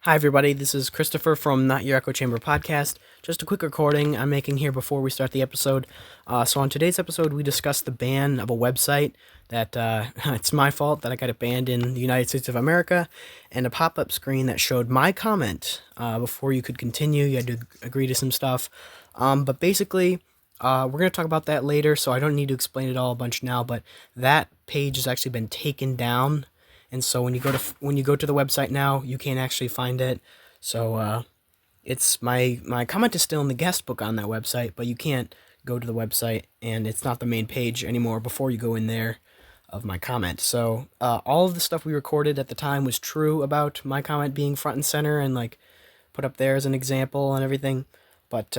Hi, everybody. This is Christopher from Not Your Echo Chamber podcast. Just a quick recording I'm making here before we start the episode. So on today's episode, we discuss the ban of a website that it's my fault that I got it banned in the United States of America, and a pop-up screen that showed my comment before you could continue. You had to agree to some stuff. But basically, we're going to talk about that later, so I don't need to explain it all a bunch now, but that page has actually been taken down. And so when you go to the website now, you can't actually find it. So it's my comment is still in the guest book on that website, but you can't go to the website, and it's not the main page anymore before you go in there of my comment. So all of the stuff we recorded at the time was true about my comment being front and center and like put up there as an example and everything. But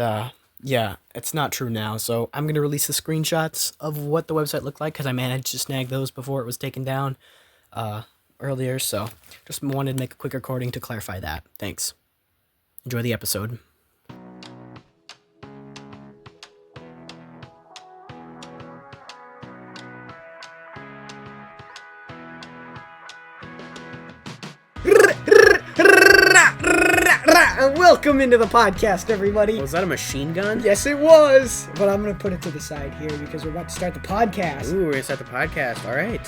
yeah, it's not true now. So I'm gonna release the screenshots of what the website looked like because I managed to snag those before it was taken down earlier, so just wanted to make a quick recording to clarify that. Thanks. Enjoy the episode. Welcome into the podcast, everybody. Was that a machine gun? Yes, it was. But I'm going to put it to the side here because we're about to start the podcast. Ooh, we're going to start the podcast. All right.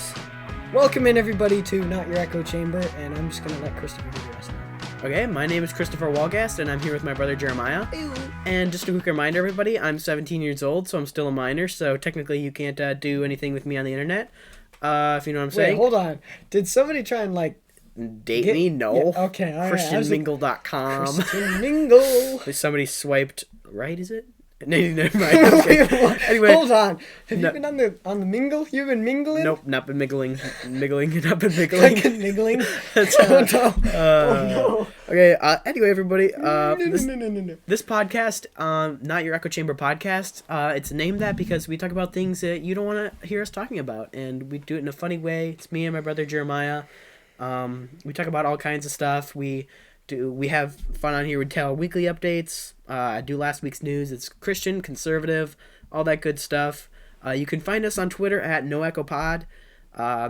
Welcome in, everybody, to Not Your Echo Chamber, and I'm just going to let Christopher do the rest. Okay, my name is Christopher Walgast, and I'm here with my brother Jeremiah. Ew. And just a quick reminder, everybody, I'm 17 years old, so I'm still a minor, so technically you can't do anything with me on the internet, if you know what I'm saying. Wait, hold on. Did somebody try and, date me? No. Yeah, okay, all right. ChristianMingle.com. Christian Mingle. Somebody swiped right, is it? No, never mind. Okay. Anyway, hold on. Have you been on the mingle? You've been mingling? Nope, not been miggling. Not been miggling. Like miggling? Oh no. Okay. Anyway, everybody. No. This podcast, Not Your Echo Chamber podcast. It's named that because we talk about things that you don't want to hear us talking about, and we do it in a funny way. It's me and my brother Jeremiah. We talk about all kinds of stuff. We have fun on here. We tell weekly updates. I do last week's news. It's Christian, conservative, all that good stuff. You can find us on Twitter at NoEchoPod.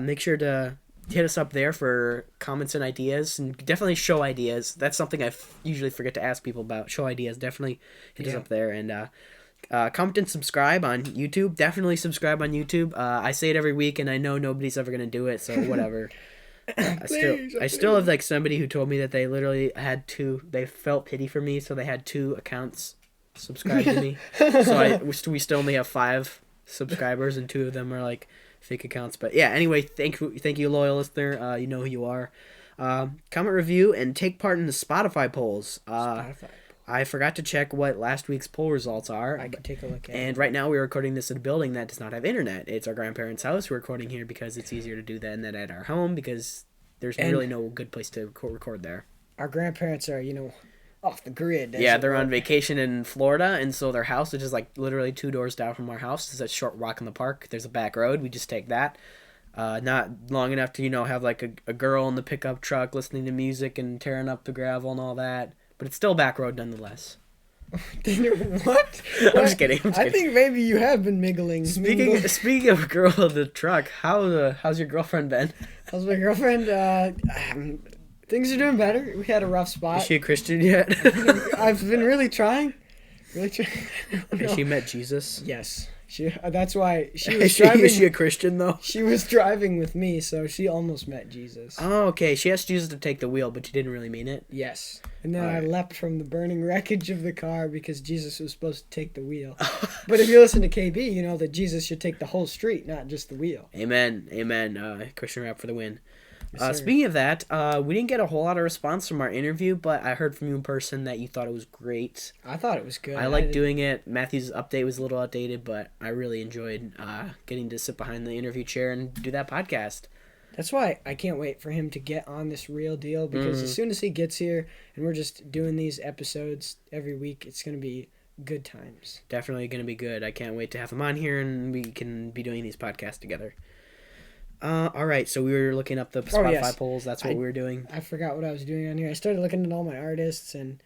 Make sure to hit us up there for comments and ideas, and definitely show ideas. That's something I usually forget to ask people about. Show ideas. Definitely hit us up there. And comment and subscribe on YouTube. Definitely subscribe on YouTube. I say it every week, and I know nobody's ever going to do it, so whatever. I still have somebody who told me that they literally had they felt pity for me, so they had 2 accounts subscribed to me. So we still only have 5 subscribers, and 2 of them are fake accounts. But yeah, anyway, thank you, loyal listener. You know who you are. Comment, review, and take part in the Spotify polls. I forgot to check what last week's poll results are. I can take a look at it. And right now we're recording this in a building that does not have internet. It's our grandparents' house. We're recording here because it's easier to do that than at our home because there's really no good place to record there. Our grandparents are, off the grid. Yeah, they're on vacation in Florida, and so their house, which is literally 2 doors down from our house, is a short walk in the park. There's a back road. We just take that. Not long enough to, have a girl in the pickup truck listening to music and tearing up the gravel and all that. But it's still back road nonetheless. What? I'm just kidding. I think maybe you have been miggling. Speaking of a girl in the truck, how's your girlfriend been? How's my girlfriend? Things are doing better. We had a rough spot. Is she a Christian yet? I've been really trying. Has she met Jesus? Yes. That's why she was driving. Is she a Christian, though? She was driving with me, so she almost met Jesus. Oh, okay. She asked Jesus to take the wheel, but she didn't really mean it? Yes. And then I leapt from the burning wreckage of the car because Jesus was supposed to take the wheel. But if you listen to KB, you know that Jesus should take the whole street, not just the wheel. Amen. Christian rap for the win. Yes, speaking of that, we didn't get a whole lot of response from our interview, but I heard from you in person that you thought it was great. I thought it was good. I liked doing it. Matthew's update was a little outdated, but I really enjoyed getting to sit behind the interview chair and do that podcast. That's why I can't wait for him to get on this real deal, because as soon as he gets here and we're just doing these episodes every week, it's going to be good times. Definitely going to be good. I can't wait to have him on here and we can be doing these podcasts together. All right, so we were looking up the Spotify polls. That's what we were doing. I forgot what I was doing on here. I started looking at all my artists, and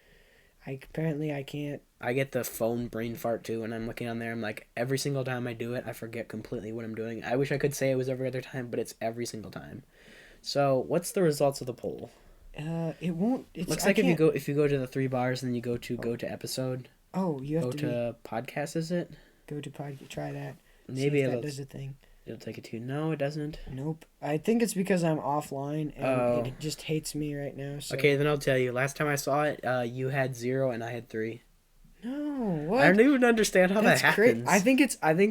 I can't. I get the phone brain fart, too, when I'm looking on there. I'm like, every single time I do it, I forget completely what I'm doing. I wish I could say it was every other time, but it's every single time. So, what's the results of the poll? It won't. It's, Looks I like can't, if you go to the three bars and then you go to episode. Oh, you have Go to to podcast. Is it? go to podcast. Try that. Maybe See if it'll that does a thing. it'll take it to. No, it doesn't. Nope. I think it's because I'm offline and Oh. it just hates me right now. So. Okay, then I'll tell you. Last time I saw it, you had 0 and I had 3. No, what? I don't even understand how that happens. I think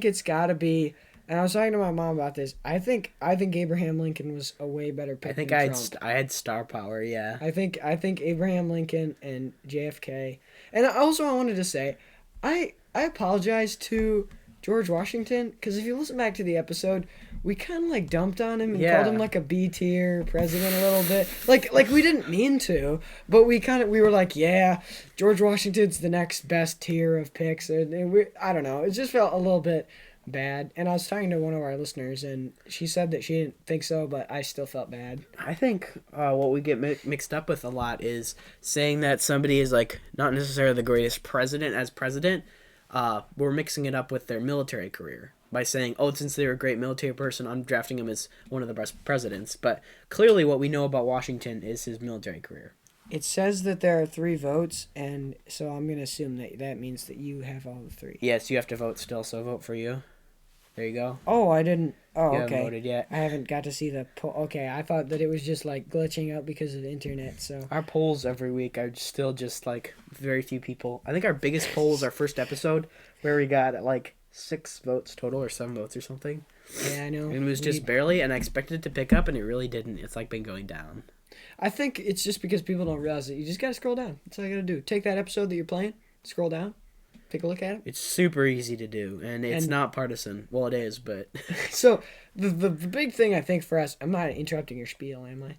it's got to be. And I was talking to my mom about this. I think Abraham Lincoln was a way better pick. I think than Trump. I had star power. Yeah. I think Abraham Lincoln and JFK. And also I wanted to say, I apologize to George Washington because if you listen back to the episode, we kind of like dumped on him and called him like a B tier president a little bit. Like we didn't mean to, but we were like, yeah, George Washington's the next best tier of picks. And I don't know. It just felt a little bit bad. And I was talking to one of our listeners and she said that she didn't think so, but I still felt bad. I think what we get mixed up with a lot is saying that somebody is like not necessarily the greatest president as president. We're mixing it up with their military career by saying, oh, since they were a great military person, I'm drafting him as one of the best presidents. But clearly what we know about Washington is his military career. It says that there are 3 votes, and so I'm going to assume that means that you have all the 3. Yes, you have to vote still, so vote for you. There you go. Oh, I didn't. Oh, You okay. haven't voted yet. I haven't got to see the poll. Okay, I thought that it was just like glitching out because of the internet. So Our polls every week are still just like very few people. I think our biggest poll was our first episode where we got like 6 votes total or 7 votes or something. yeah, I know. And it was just barely, and I expected it to pick up, and it really didn't. It's like been going down. I think it's just because people don't realize it. You just gotta scroll down. That's all you gotta do. Take that episode that you're playing, scroll down, take a look at it. It's super easy to do, and it's And- not partisan. Well, it is, but So the big thing I think for us, I'm not interrupting your spiel, am I?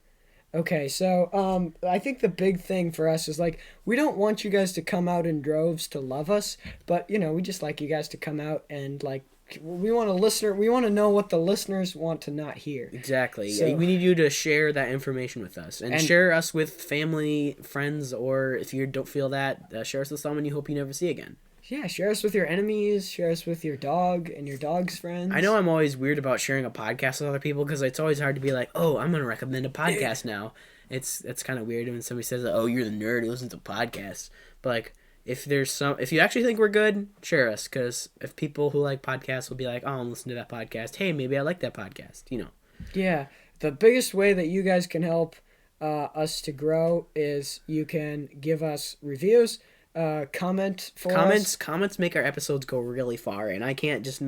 Okay, so I think the big thing for us is like we don't want you guys to come out in droves to love us, but we just like you guys to come out and like we want to know what the listeners want to not hear. exactly. So- We need you to share that information with us, and share us with family, friends, or if you don't feel that, share us with someone you hope you never see again. Yeah, share us with your enemies, share us with your dog and your dog's friends. I know I'm always weird about sharing a podcast with other people because it's always hard to be like, oh, I'm gonna recommend a podcast now. It's kind of weird when somebody says, oh, you're the nerd who listens to podcasts. But like, if you actually think we're good, share us, because if people who like podcasts will be like, oh, I'll listen to that podcast. Hey, maybe I like that podcast. Yeah, the biggest way that you guys can help us to grow is you can give us reviews. Comment for us. Comments make our episodes go really far, and I can't just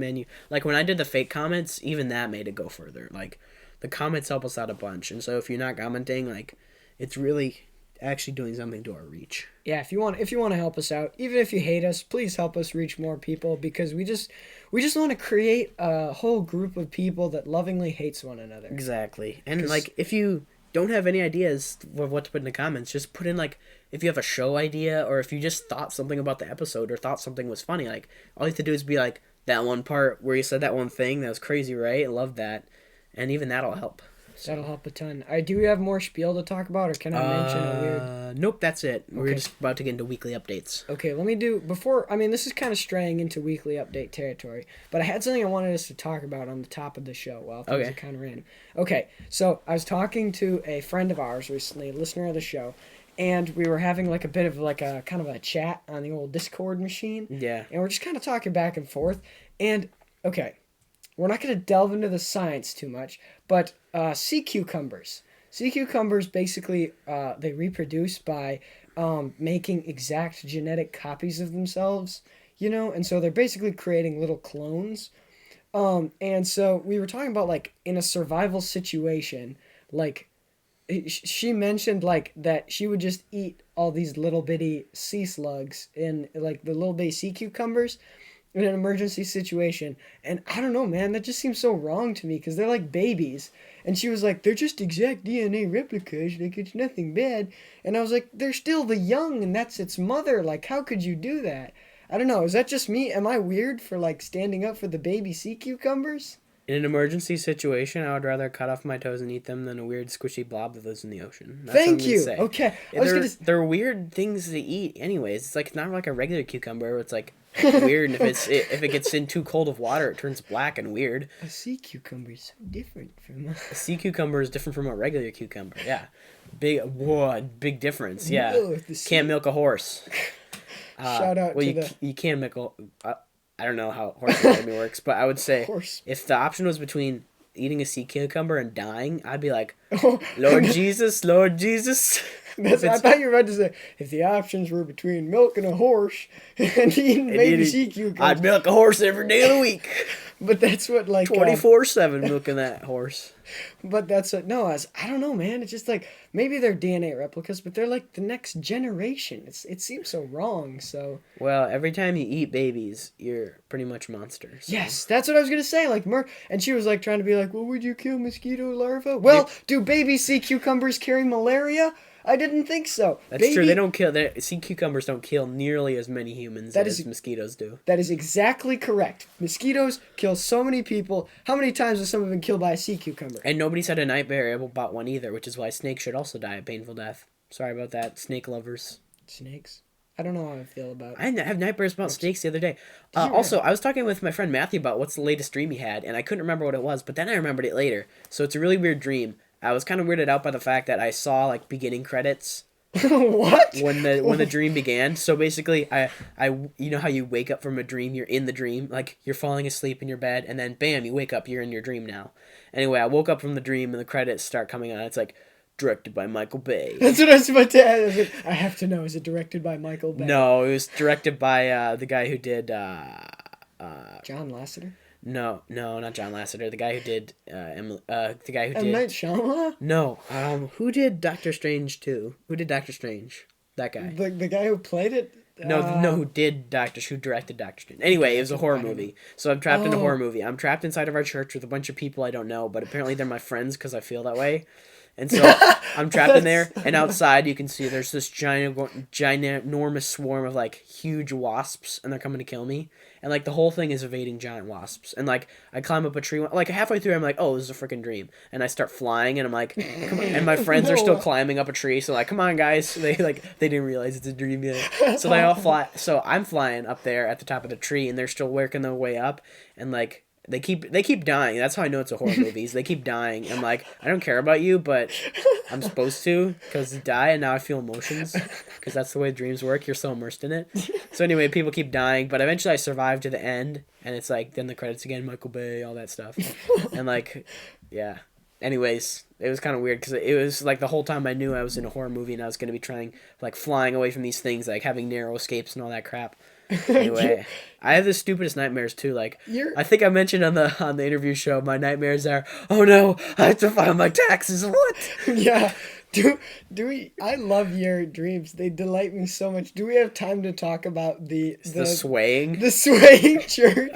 like when I did the fake comments, even that made it go further. Like the comments help us out a bunch, and so if you're not commenting, like it's really actually doing something to our reach. Yeah, if you want to help us out, even if you hate us, please help us reach more people because we just want to create a whole group of people that lovingly hates one another. Exactly, and like if you don't have any ideas of what to put in the comments, just put in like if you have a show idea or if you just thought something about the episode or thought something was funny, like all you have to do is be like that one part where you said that one thing that was crazy, right? I love that, and even that'll help. So. That'll help a ton. Do we have more spiel to talk about, or can I mention a weird? Nope, that's it. We're Okay. just about to get into weekly updates. Okay, let me do before. I mean, this is kind of straying into weekly update territory, but I had something I wanted us to talk about on the top of the show. Well, things Okay. are kind of random. Okay, so I was talking to a friend of ours recently, a listener of the show, and we were having like a bit of like a kind of a chat on the old Discord machine. Yeah. And we're just kind of talking back and forth. And okay, we're not going to delve into the science too much, but sea cucumbers. Sea cucumbers basically they reproduce by making exact genetic copies of themselves, and so they're basically creating little clones. And so we were talking about like in a survival situation, like she mentioned like that she would just eat all these little bitty sea slugs in like the little bitty sea cucumbers in an emergency situation. And I don't know, man, that just seems so wrong to me because they're like babies. And she was like, they're just exact DNA replicas, like it's nothing bad. And I was like, they're still the young and that's its mother. Like, how could you do that? I don't know. Is that just me? Am I weird for like standing up for the baby sea cucumbers? In an emergency situation, I would rather cut off my toes and eat them than a weird squishy blob that lives in the ocean. That's what I'm Thank gonna you. say. Okay. They're weird things to eat anyways. It's like not like a regular cucumber. It's like weird, and if it gets in too cold of water, it turns black and weird. A sea cucumber is so different from A sea cucumber is different from a regular cucumber. Yeah, big difference. Yeah, Whoa, can't milk a horse. Shout out to you can milk a. I don't know how horse anatomy works, but I would say horse. if the option was between eating a sea cucumber and dying, I'd be like, Oh, Lord Jesus, Lord Jesus. I thought you were about to say, if the options were between milking a horse and eating baby sea cucumbers. I'd milk a horse every day of the week. But that's what, like... 24/7 milking that horse. But that's what... No, I don't know, man. It's just like, maybe they're DNA replicas, but they're like the next generation. It seems so wrong, so... Well, every time you eat babies, you're pretty much monsters. So. Yes, that's what I was going to say. Like, and she was like trying to be like, well, would you kill mosquito larvae? Well, do baby sea cucumbers carry malaria? I didn't think so. That's true. They don't kill. Sea cucumbers don't kill nearly as many humans as mosquitoes do. That is exactly correct. Mosquitoes kill so many people. How many times has someone been killed by a sea cucumber? And nobody's had a nightmare about one either, which is why snakes should also die a painful death. Sorry about that, snake lovers. Snakes? I don't know how I feel about it. I have nightmares about snakes the other day. Also, I was talking with my friend Matthew about what's the latest dream he had, and I couldn't remember what it was, but then I remembered it later. So it's a really weird dream. I was kind of weirded out by the fact that I saw like beginning credits. What? When the dream began. So basically, I you know how you wake up from a dream, you're in the dream, like you're falling asleep in your bed, and then bam, you wake up, you're in your dream now. Anyway, I woke up from the dream and the credits start coming on. It's like directed by Michael Bay. That's what I was about to ask. I have to know, is it directed by Michael Bay? No, it was directed by the guy who did John Lasseter? No, not John Lasseter. The guy who did the guy who M. did Night Shyamalan? No, who did Doctor Strange 2? Who did Doctor Strange? That guy. The guy who played it? No, who directed Doctor Strange. Anyway, it was a horror movie. So I'm trapped in a horror movie. I'm trapped inside of our church with a bunch of people I don't know, but apparently they're my friends because I feel that way. And so I'm trapped in there, and outside you can see there's this ginormous swarm of like huge wasps, and they're coming to kill me. And like the whole thing is evading giant wasps. And like I climb up a tree, like halfway through I'm like, oh, this is a freaking dream. And I start flying, and I'm like, come on. And my friends are still climbing up a tree, so like, come on guys. They didn't realize it's a dream yet. So they all fly. So I'm flying up there at the top of the tree, and they're still working their way up, and like. They keep dying. That's how I know it's a horror movie. They keep dying. I'm like, I don't care about you, but I'm supposed to because they die, and now I feel emotions because that's the way dreams work. You're so immersed in it. So anyway, people keep dying, but eventually I survive to the end, and it's like then the credits again, Michael Bay, all that stuff, and like, yeah. Anyways, it was kind of weird because it was like the whole time I knew I was in a horror movie and I was going to be trying like flying away from these things, like having narrow escapes and all that crap. Anyway, I have the stupidest nightmares too. Like I think I mentioned on the interview show, my nightmares are, oh no, I have to file my taxes. What? Yeah. Do we? I love your dreams. They delight me so much. Do we have time to talk about the swaying? The swaying church.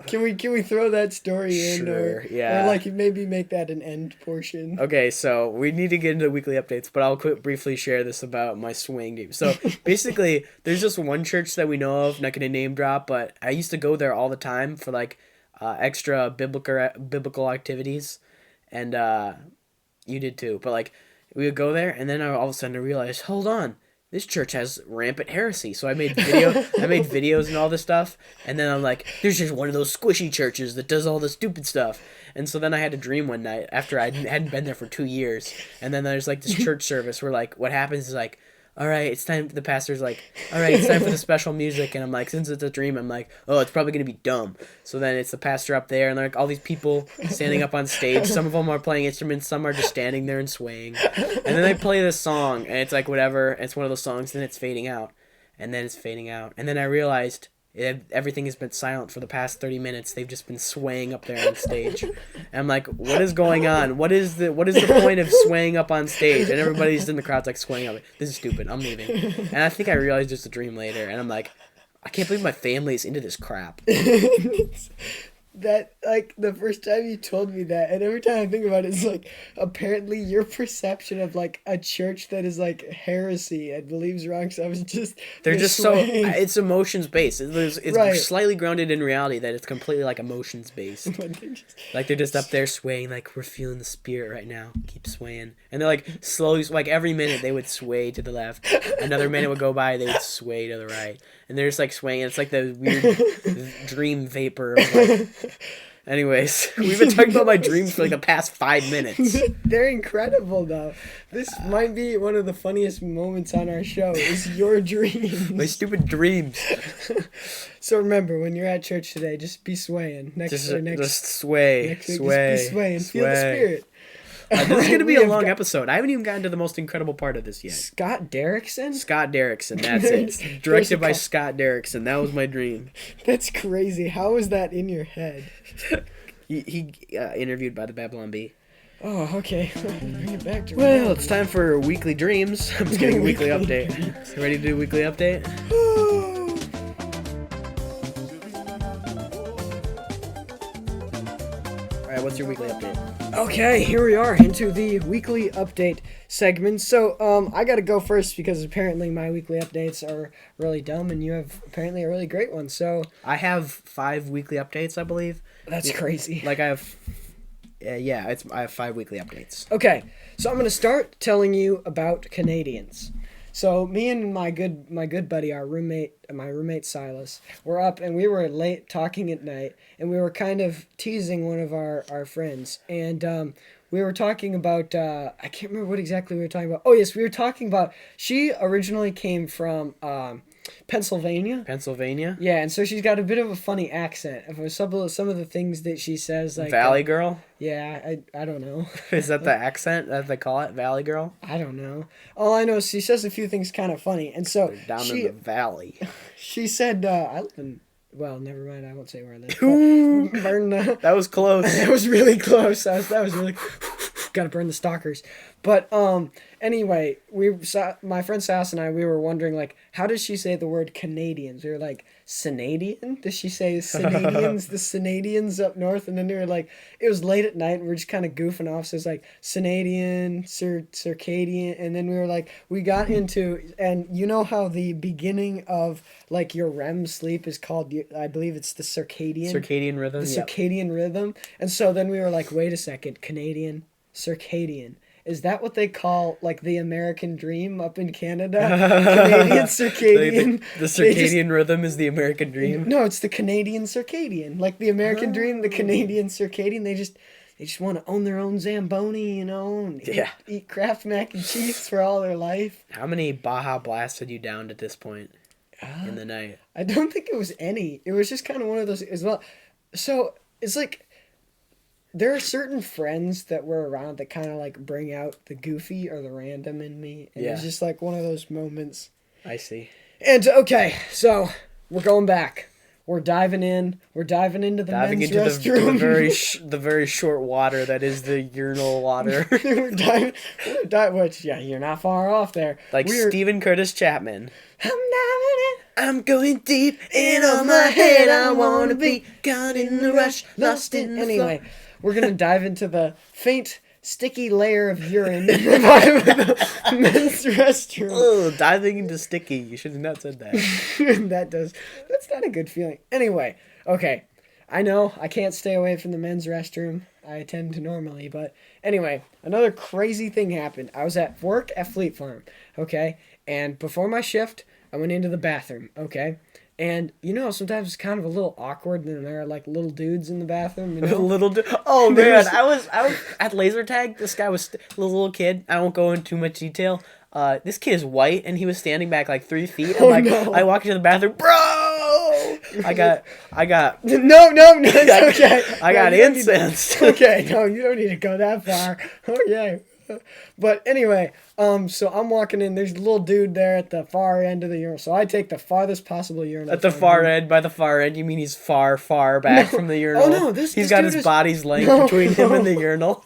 Can we throw that story in, or like maybe make that an end portion? Okay, so we need to get into weekly updates, but I'll briefly share this about my swaying dreams. So basically, there's just one church that we know of. Not gonna name drop, but I used to go there all the time for like extra biblical activities, and you did too, but like we would go there, and then all of a sudden I realized, hold on, this church has rampant heresy. So I made videos and all this stuff, and then I'm like, there's just one of those squishy churches that does all the stupid stuff. And so then I had a dream one night after I hadn't been there for 2 years, and then there's like this church service where like what happens is like, all right, it's time. The pastor's like, all right, it's time for the special music, and I'm like, since it's a dream, I'm like, oh, it's probably gonna be dumb. So then it's the pastor up there, and like all these people standing up on stage. Some of them are playing instruments, some are just standing there and swaying. And then they play this song, and it's like whatever. It's one of those songs, and it's fading out, and then it's fading out, and then I realized everything has been silent for the past 30 minutes. They've just been swaying up there on stage. And I'm like, what is going on? What is the point of swaying up on stage? And everybody's in the crowd's like swaying up. This is stupid. I'm leaving. And I think I realized it's a dream later. And I'm like, I can't believe my family is into this crap. That like the first time you told me that, and every time I think about it, it's like apparently your perception of like a church that is like heresy and believes wrong stuff is just They're just so swaying. it's emotions based. It's Right. slightly grounded in reality that it's completely like emotions based. Like they're just up there swaying, like we're feeling the spirit right now. Keep swaying, and they're like slowly, like every minute they would sway to the left. Another minute would go by, they would sway to the right, and they're just like swaying. It's like the weird dream vapor. Of, like... Anyways, we've been talking about my dreams for like the past 5 minutes. They're incredible though. This might be one of the funniest moments on our show. Is your dreams? My stupid dreams. So remember, when you're at church today, just be swaying. Just sway, next week, sway, just be swaying. sway. Feel the spirit. This is going to be We a have long episode. I haven't even gotten to the most incredible part of this yet. Scott Derrickson? Scott Derrickson, that's There's it. a Directed by couple- Scott Derrickson. That was my dream. That's crazy. How was that in your head? He interviewed by the Babylon Bee. Oh, okay. Bring it back to Well, it's time for weekly dreams. I'm just getting a weekly update. Ready to do a weekly update? All right, what's your weekly update? Okay, here we are into the weekly update segment. So, I gotta go first because apparently my weekly updates are really dumb and you have apparently a really great one. So, I have 5 weekly updates, I believe. that's crazy. Like I have, I have 5 weekly updates. Okay, so I'm gonna start telling you about Canadians. So me and my good buddy, my roommate Silas, were up and we were late talking at night, and we were kind of teasing one of our friends, and we were talking about I can't remember what exactly we were talking about. Oh yes, we were talking about she originally came from Pennsylvania. Pennsylvania? Yeah, and so she's got a bit of a funny accent. Some of the things that she says, like Valley Girl? yeah, I don't know. Is that the accent that they call it? Valley Girl? I don't know. All I know is she says a few things kind of funny, and so Down in the valley. she said, "I live in." Well, never mind. I won't say where I live. Ooh. But burn the. That was close. That was really close. That was really. Gotta burn the stalkers. But anyway, my friend Sass and I, we were wondering, like, how does she say the word Canadians? We were like, Canadian? Does she say Canadians, the Canadians up north? And then we were like, it was late at night and we are just kind of goofing off. So it's like Canadian, circadian. And then we were like, we got into, and you know how the beginning of like your REM sleep is called, I believe it's the circadian rhythm. the Yep. circadian rhythm. And so then we were like, wait a second, Canadian, circadian. Is that what they call like the American dream up in Canada? Canadian circadian. The circadian rhythm is the American dream. No, it's the Canadian circadian. Like the American dream, the Canadian circadian. They just want to own their own Zamboni, you know, and eat Kraft mac and cheese for all their life. How many Baja Blasts had you downed at this point in the night? I don't think it was any. It was just kind of one of those as well. So it's like there are certain friends that were around that kind of like bring out the goofy or the random in me. And it's just like one of those moments. I see. And okay, so we're going back. We're diving in. We're diving into the men's restroom. the very short water that is the urinal water. we're diving, which, yeah, you're not far off there. Like Stephen Curtis Chapman. I'm diving in. I'm going deep in on my head. I wanna be caught in the rush, lost in the Anyway, we're gonna dive into the faint, sticky layer of urine in the men's restroom. Oh, diving into sticky. You should have not said that. That's not a good feeling. Anyway, okay. I know I can't stay away from the men's restroom. I tend to normally, but anyway, another crazy thing happened. I was at work at Fleet Farm, okay? And before my shift, I went into the bathroom, okay? And, you know, sometimes it's kind of a little awkward and there are, like, little dudes in the bathroom, you know? Oh, man. I was at laser tag. This guy was a little kid. I won't go into too much detail. This kid is white, and he was standing back, like, 3 feet. And, I walked into the bathroom. Bro! I got... No, it's okay. I got incensed. Okay, no, you don't need to go that far. Okay. But anyway, so I'm walking in. There's a little dude there at the far end of the urinal. So I take the farthest possible urinal. At the far end, by the far end, you mean he's far, far back from the urinal? Oh no, he's got his body's length between him and the urinal.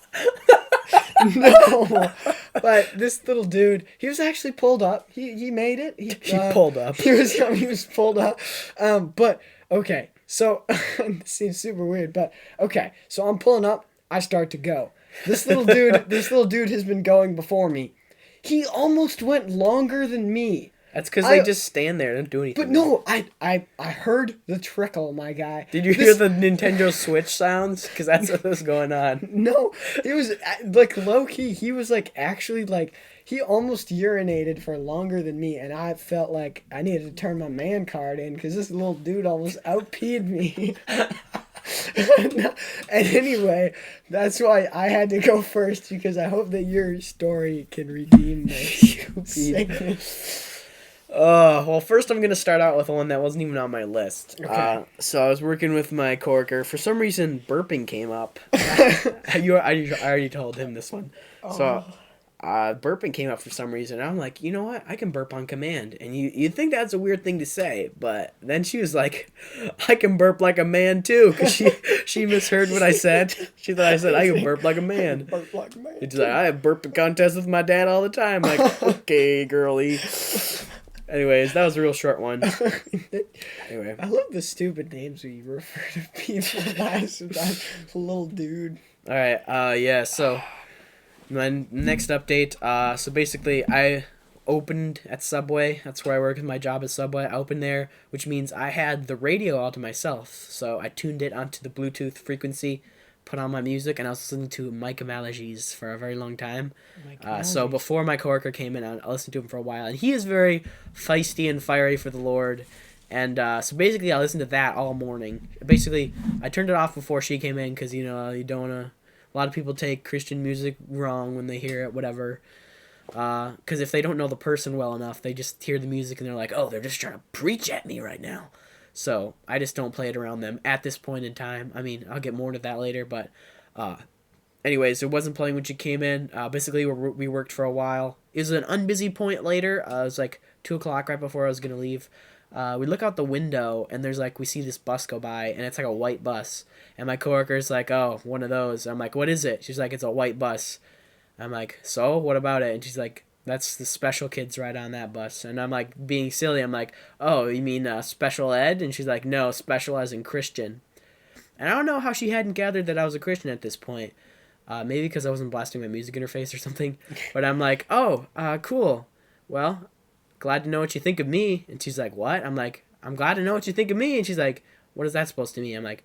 No, but this little dude, he was actually pulled up. He made it. He pulled up. He was pulled up. But okay, So this seems super weird, but okay. So I'm pulling up. I start to go. This little dude has been going before me. He almost went longer than me. That's because they just stand there and don't do anything. But no, I heard the trickle, my guy. Did you hear the Nintendo Switch sounds? Because that's what was going on. No, it was like low key. He was like actually like he almost urinated for longer than me, and I felt like I needed to turn my man card in because this little dude almost out peed me. And anyway, that's why I had to go first because I hope that your story can redeem this. Well, first I'm going to start out with one that wasn't even on my list. Okay. So I was working with my coworker. For some reason, burping came up. I already told him this one. Oh. So burping came up for some reason. I'm like, you know what? I can burp on command. And you'd think that's a weird thing to say. But then she was like, I can burp like a man too. Because she misheard what I said. She thought I said, I can burp like a man. Burp like a man. She's like, I have burping contests with my dad all the time. I'm like, okay, girly. Anyways, that was a real short one. Anyway. I love the stupid names we refer to people as. Little dude. Alright, yeah, so my next update, so basically I opened at Subway. That's where I work. My job is Subway. I opened there, which means I had the radio all to myself. So I tuned it onto the Bluetooth frequency, put on my music, and I was listening to Mike Amalagies for a very long time. So before my coworker came in, I listened to him for a while, and he is very feisty and fiery for the Lord. And so basically, I listened to that all morning. Basically, I turned it off before she came in because, you know, you don't want to... A lot of people take Christian music wrong when they hear it, whatever. Because if they don't know the person well enough, they just hear the music and they're like, oh, they're just trying to preach at me right now. So I just don't play it around them at this point in time. I mean, I'll get more into that later, but anyways, it wasn't playing when she came in. Basically, we worked for a while. It was an unbusy point later. It was like 2 o'clock right before I was going to leave. We look out the window, and there's like, we see this bus go by, and it's like a white bus. And my coworker's like, oh, one of those. I'm like, what is it? She's like, it's a white bus. I'm like, so? What about it? And she's like, that's the special kids ride on that bus. And I'm like, being silly, I'm like, oh, you mean special ed? And she's like, no, special as in Christian. And I don't know how she hadn't gathered that I was a Christian at this point. Maybe because I wasn't blasting my music in her face or something. But I'm like, oh, cool. Well, glad to know what you think of me. And she's like, what? I'm like, I'm glad to know what you think of me. And she's like, what is that supposed to mean? I'm like,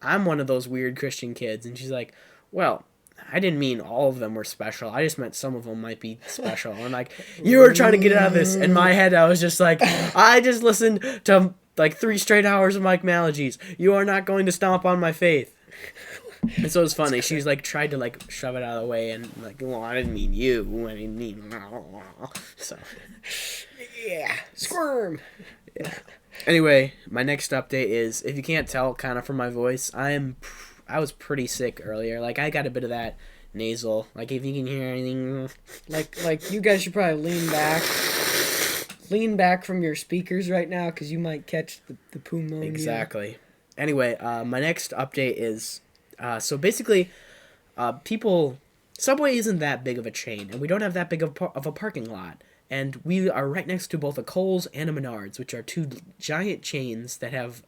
I'm one of those weird Christian kids. And she's like, well, I didn't mean all of them were special. I just meant some of them might be special. And I'm like, you were trying to get out of this. In my head, I was just like, I just listened to like 3 straight hours of Mike Malagies. You are not going to stomp on my faith. And so it was funny. She's like tried to like shove it out of the way and like, well, I didn't mean you. I didn't mean so. Yeah, squirm. Yeah. Anyway, my next update is, if you can't tell kind of from my voice, I was pretty sick earlier. Like, I got a bit of that nasal. Like, if you can hear anything. Like you guys should probably lean back from your speakers right now because you might catch the pneumonia. Exactly. Anyway, my next update is, so basically, Subway isn't that big of a chain, and we don't have that big of a parking lot. And we are right next to both a Kohl's and a Menards, which are 2 giant chains that have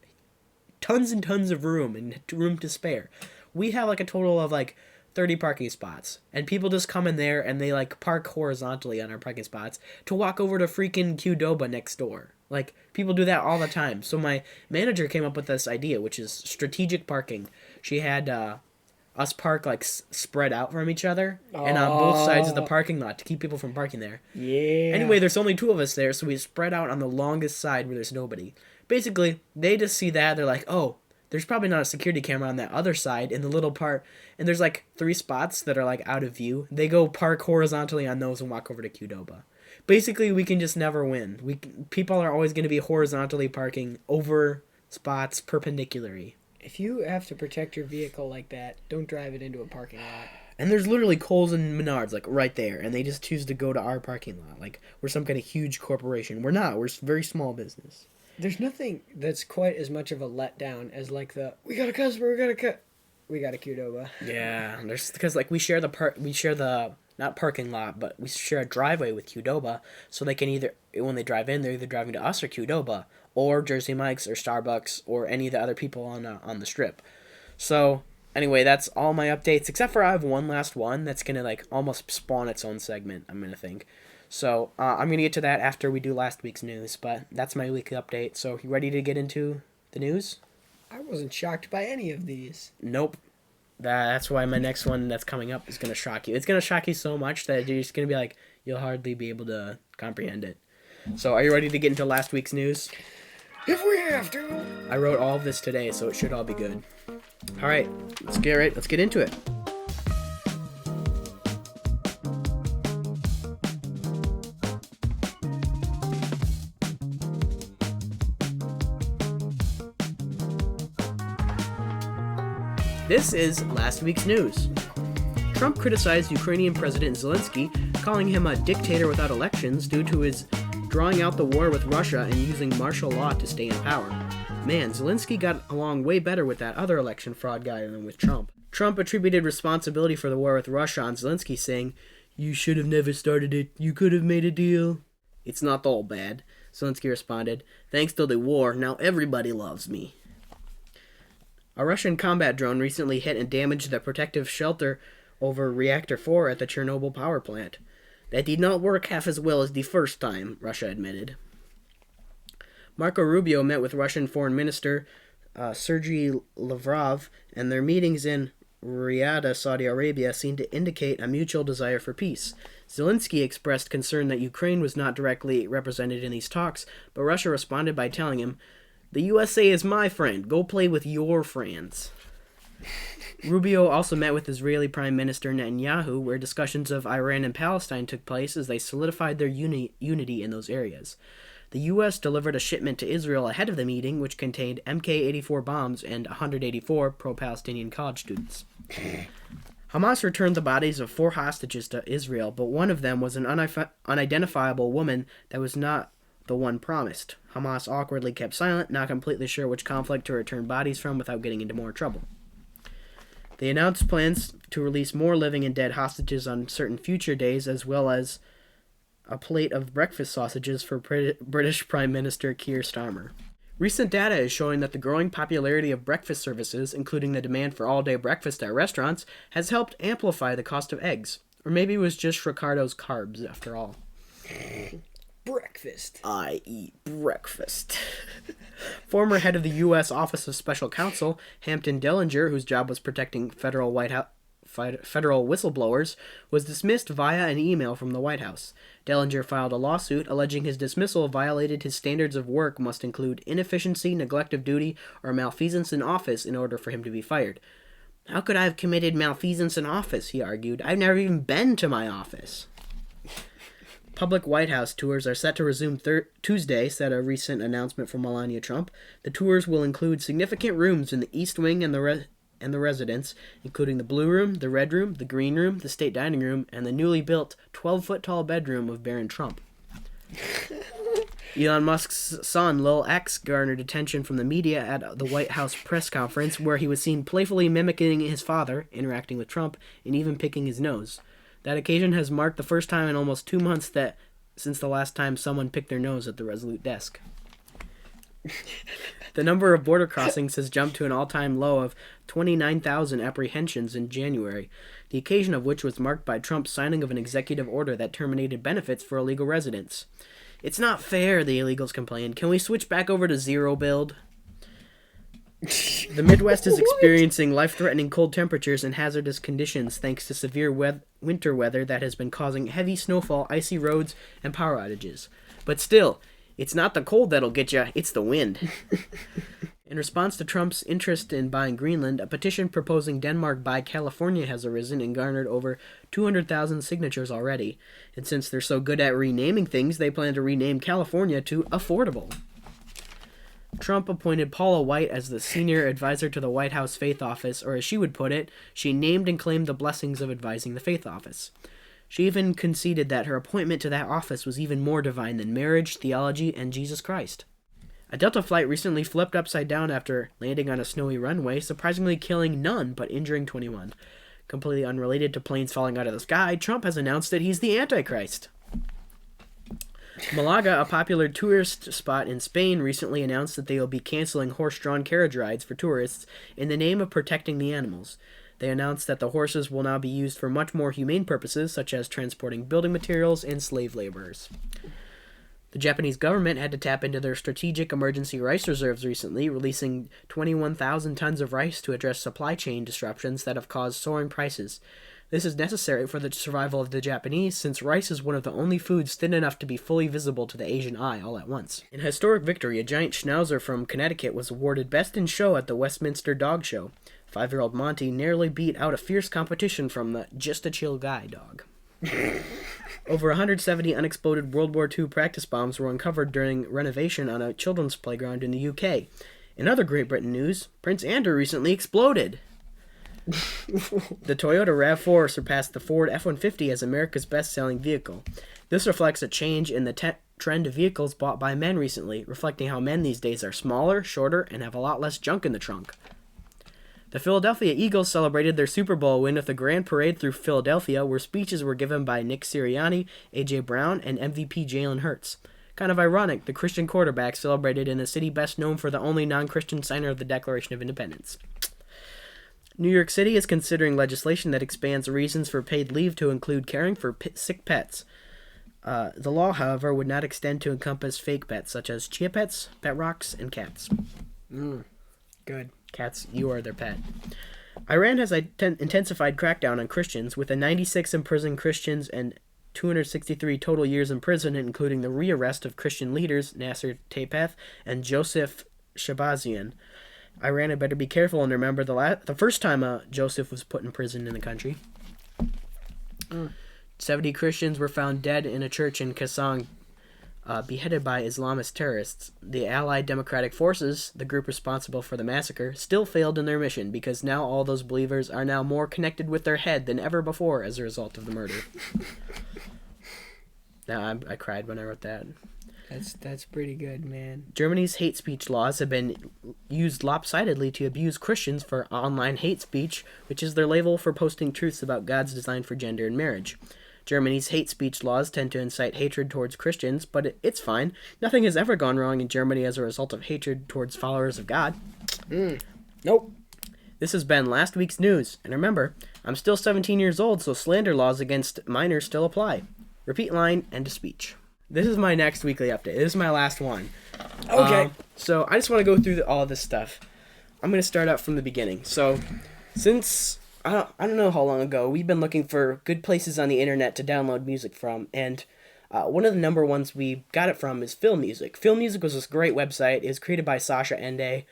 tons and tons of room and room to spare. We have like a total of like 30 parking spots, and people just come in there and they like park horizontally on our parking spots to walk over to freaking Qdoba next door. Like, people do that all the time. So my manager came up with this idea, which is strategic parking. She had us park like spread out from each other and on both sides of the parking lot to keep people from parking there. Yeah. Anyway, there's only 2 of us there, so we spread out on the longest side where there's nobody. Basically, they just see that, they're like, oh, there's probably not a security camera on that other side in the little part, and there's like 3 spots that are like out of view. They go park horizontally on those and walk over to Qdoba. Basically, we can just never win. People are always going to be horizontally parking over spots perpendicularly. If you have to protect your vehicle like that, don't drive it into a parking lot. And there's literally Kohl's and Menards, like, right there, and they just choose to go to our parking lot. Like, we're some kind of huge corporation. We're not. We're a very small business. There's nothing that's quite as much of a letdown as, like, we got a customer, we got a Qdoba. Yeah, there's, because, like, we share the not parking lot, but we share a driveway with Qdoba, so they can either, when they drive in, they're either driving to us or Qdoba, or Jersey Mike's or Starbucks, or any of the other people on the strip. So, anyway, that's all my updates, except for I have one last one that's going to, like, almost spawn its own segment, I'm going to think. So, I'm going to get to that after we do last week's news, but that's my weekly update. So, you ready to get into the news? I wasn't shocked by any of these. Nope. That's why my next one that's coming up is going to shock you. It's going to shock you so much that you're just going to be like, you'll hardly be able to comprehend it. So, are you ready to get into last week's news? If we have to. I wrote all of this today, so it should all be good. All right, let's get into it. This is last week's news. Trump criticized Ukrainian President Zelensky, calling him a dictator without elections due to his drawing out the war with Russia and using martial law to stay in power. Man, Zelensky got along way better with that other election fraud guy than with Trump. Trump attributed responsibility for the war with Russia on Zelensky, saying, "You should have never started it. You could have made a deal." "It's not all bad," Zelensky responded. "Thanks to the war, now everybody loves me." A Russian combat drone recently hit and damaged the protective shelter over Reactor 4 at the Chernobyl power plant. "That did not work half as well as the first time," Russia admitted. Marco Rubio met with Russian Foreign Minister Sergei Lavrov, and their meetings in Riyadh, Saudi Arabia, seemed to indicate a mutual desire for peace. Zelensky expressed concern that Ukraine was not directly represented in these talks, but Russia responded by telling him, "The USA is my friend. Go play with your friends." Rubio also met with Israeli Prime Minister Netanyahu, where discussions of Iran and Palestine took place as they solidified their unity in those areas. The U.S. delivered a shipment to Israel ahead of the meeting, which contained MK-84 bombs and 184 pro-Palestinian college students. Hamas returned the bodies of 4 hostages to Israel, but one of them was an unidentifiable woman that was not the one promised. Hamas awkwardly kept silent, not completely sure which conflict to return bodies from without getting into more trouble. They announced plans to release more living and dead hostages on certain future days, as well as a plate of breakfast sausages for British Prime Minister Keir Starmer. Recent data is showing that the growing popularity of breakfast services, including the demand for all-day breakfast at restaurants, has helped amplify the cost of eggs. Or maybe it was just Ricardo's carbs, after all. Breakfast. I eat breakfast. Former head of the U.S. Office of Special Counsel, Hampton Dellinger, whose job was protecting federal whistleblowers, was dismissed via an email from the White House. Dellinger filed a lawsuit alleging his dismissal violated his standards of work must include inefficiency, neglect of duty, or malfeasance in office in order for him to be fired. "How could I have committed malfeasance in office?" he argued. "I've never even been to my office." Public White House tours are set to resume Tuesday, said a recent announcement from Melania Trump. The tours will include significant rooms in the East Wing and the residence, including the Blue Room, the Red Room, the Green Room, the State Dining Room, and the newly built 12-foot-tall bedroom of Baron Trump. Elon Musk's son, Lil X, garnered attention from the media at the White House press conference, where he was seen playfully mimicking his father, interacting with Trump, and even picking his nose. That occasion has marked the first time in almost 2 months since the last time someone picked their nose at the Resolute desk. The number of border crossings has jumped to an all-time low of 29,000 apprehensions in January, the occasion of which was marked by Trump's signing of an executive order that terminated benefits for illegal residents. "It's not fair," the illegals complained. "Can we switch back over to zero build?" The Midwest is experiencing life-threatening cold temperatures and hazardous conditions thanks to severe winter weather that has been causing heavy snowfall, icy roads, and power outages. But still, it's not the cold that'll get you, it's the wind. In response to Trump's interest in buying Greenland, a petition proposing Denmark buy California has arisen and garnered over 200,000 signatures already. And since they're so good at renaming things, they plan to rename California to Affordable. Trump appointed Paula White as the senior advisor to the White House Faith Office, or as she would put it, she named and claimed the blessings of advising the Faith Office. She even conceded that her appointment to that office was even more divine than marriage, theology, and Jesus Christ. A Delta flight recently flipped upside down after landing on a snowy runway, surprisingly killing none but injuring 21. Completely unrelated to planes falling out of the sky, Trump has announced that he's the Antichrist. Malaga, a popular tourist spot in Spain, recently announced that they will be canceling horse-drawn carriage rides for tourists in the name of protecting the animals. They announced that the horses will now be used for much more humane purposes, such as transporting building materials and slave laborers. The Japanese government had to tap into their strategic emergency rice reserves recently, releasing 21,000 tons of rice to address supply chain disruptions that have caused soaring prices. This is necessary for the survival of the Japanese, since rice is one of the only foods thin enough to be fully visible to the Asian eye all at once. In a historic victory, a giant schnauzer from Connecticut was awarded Best in Show at the Westminster Dog Show. 5-year-old Monty narrowly beat out a fierce competition from the Just a Chill Guy dog. Over 170 unexploded World War II practice bombs were uncovered during renovation on a children's playground in the UK. In other Great Britain news, Prince Andrew recently exploded. The Toyota RAV4 surpassed the Ford F-150 as America's best-selling vehicle. This reflects a change in the trend of vehicles bought by men recently, reflecting how men these days are smaller, shorter, and have a lot less junk in the trunk. The Philadelphia Eagles celebrated their Super Bowl win with a grand parade through Philadelphia, where speeches were given by Nick Sirianni, A.J. Brown, and MVP Jalen Hurts. Kind of ironic, the Christian quarterback celebrated in a city best known for the only non-Christian signer of the Declaration of Independence. New York City is considering legislation that expands reasons for paid leave to include caring for sick pets. The law, however, would not extend to encompass fake pets, such as chia pets, pet rocks, and cats. Good. Cats, you are their pet. Iran has intensified crackdown on Christians, with 96 imprisoned Christians and 263 total years in prison, including the rearrest of Christian leaders Nasser Tepeth and Joseph Shabazian. Iran had better be careful and remember the first time Joseph was put in prison in the country. 70 Christians were found dead in a church in Kassong, beheaded by Islamist terrorists. The Allied Democratic Forces, the group responsible for the massacre, still failed in their mission because now all those believers are now more connected with their head than ever before as a result of the murder. Now I cried when I wrote that. That's pretty good, man. Germany's hate speech laws have been used lopsidedly to abuse Christians for online hate speech, which is their label for posting truths about God's design for gender and marriage. Germany's hate speech laws tend to incite hatred towards Christians, but it's fine. Nothing has ever gone wrong in Germany as a result of hatred towards followers of God. Nope. This has been last week's news. And remember, I'm still 17 years old, so slander laws against minors still apply. Repeat line, end of speech. This is my next weekly update. This is my last one. Okay. So I just want to go through all this stuff. I'm going to start out from the beginning. So since, I don't know how long ago, we've been looking for good places on the internet to download music from. And one of the number ones we got it from is Filmmusic. Filmmusic was this great website. It was created by Sacha Ende.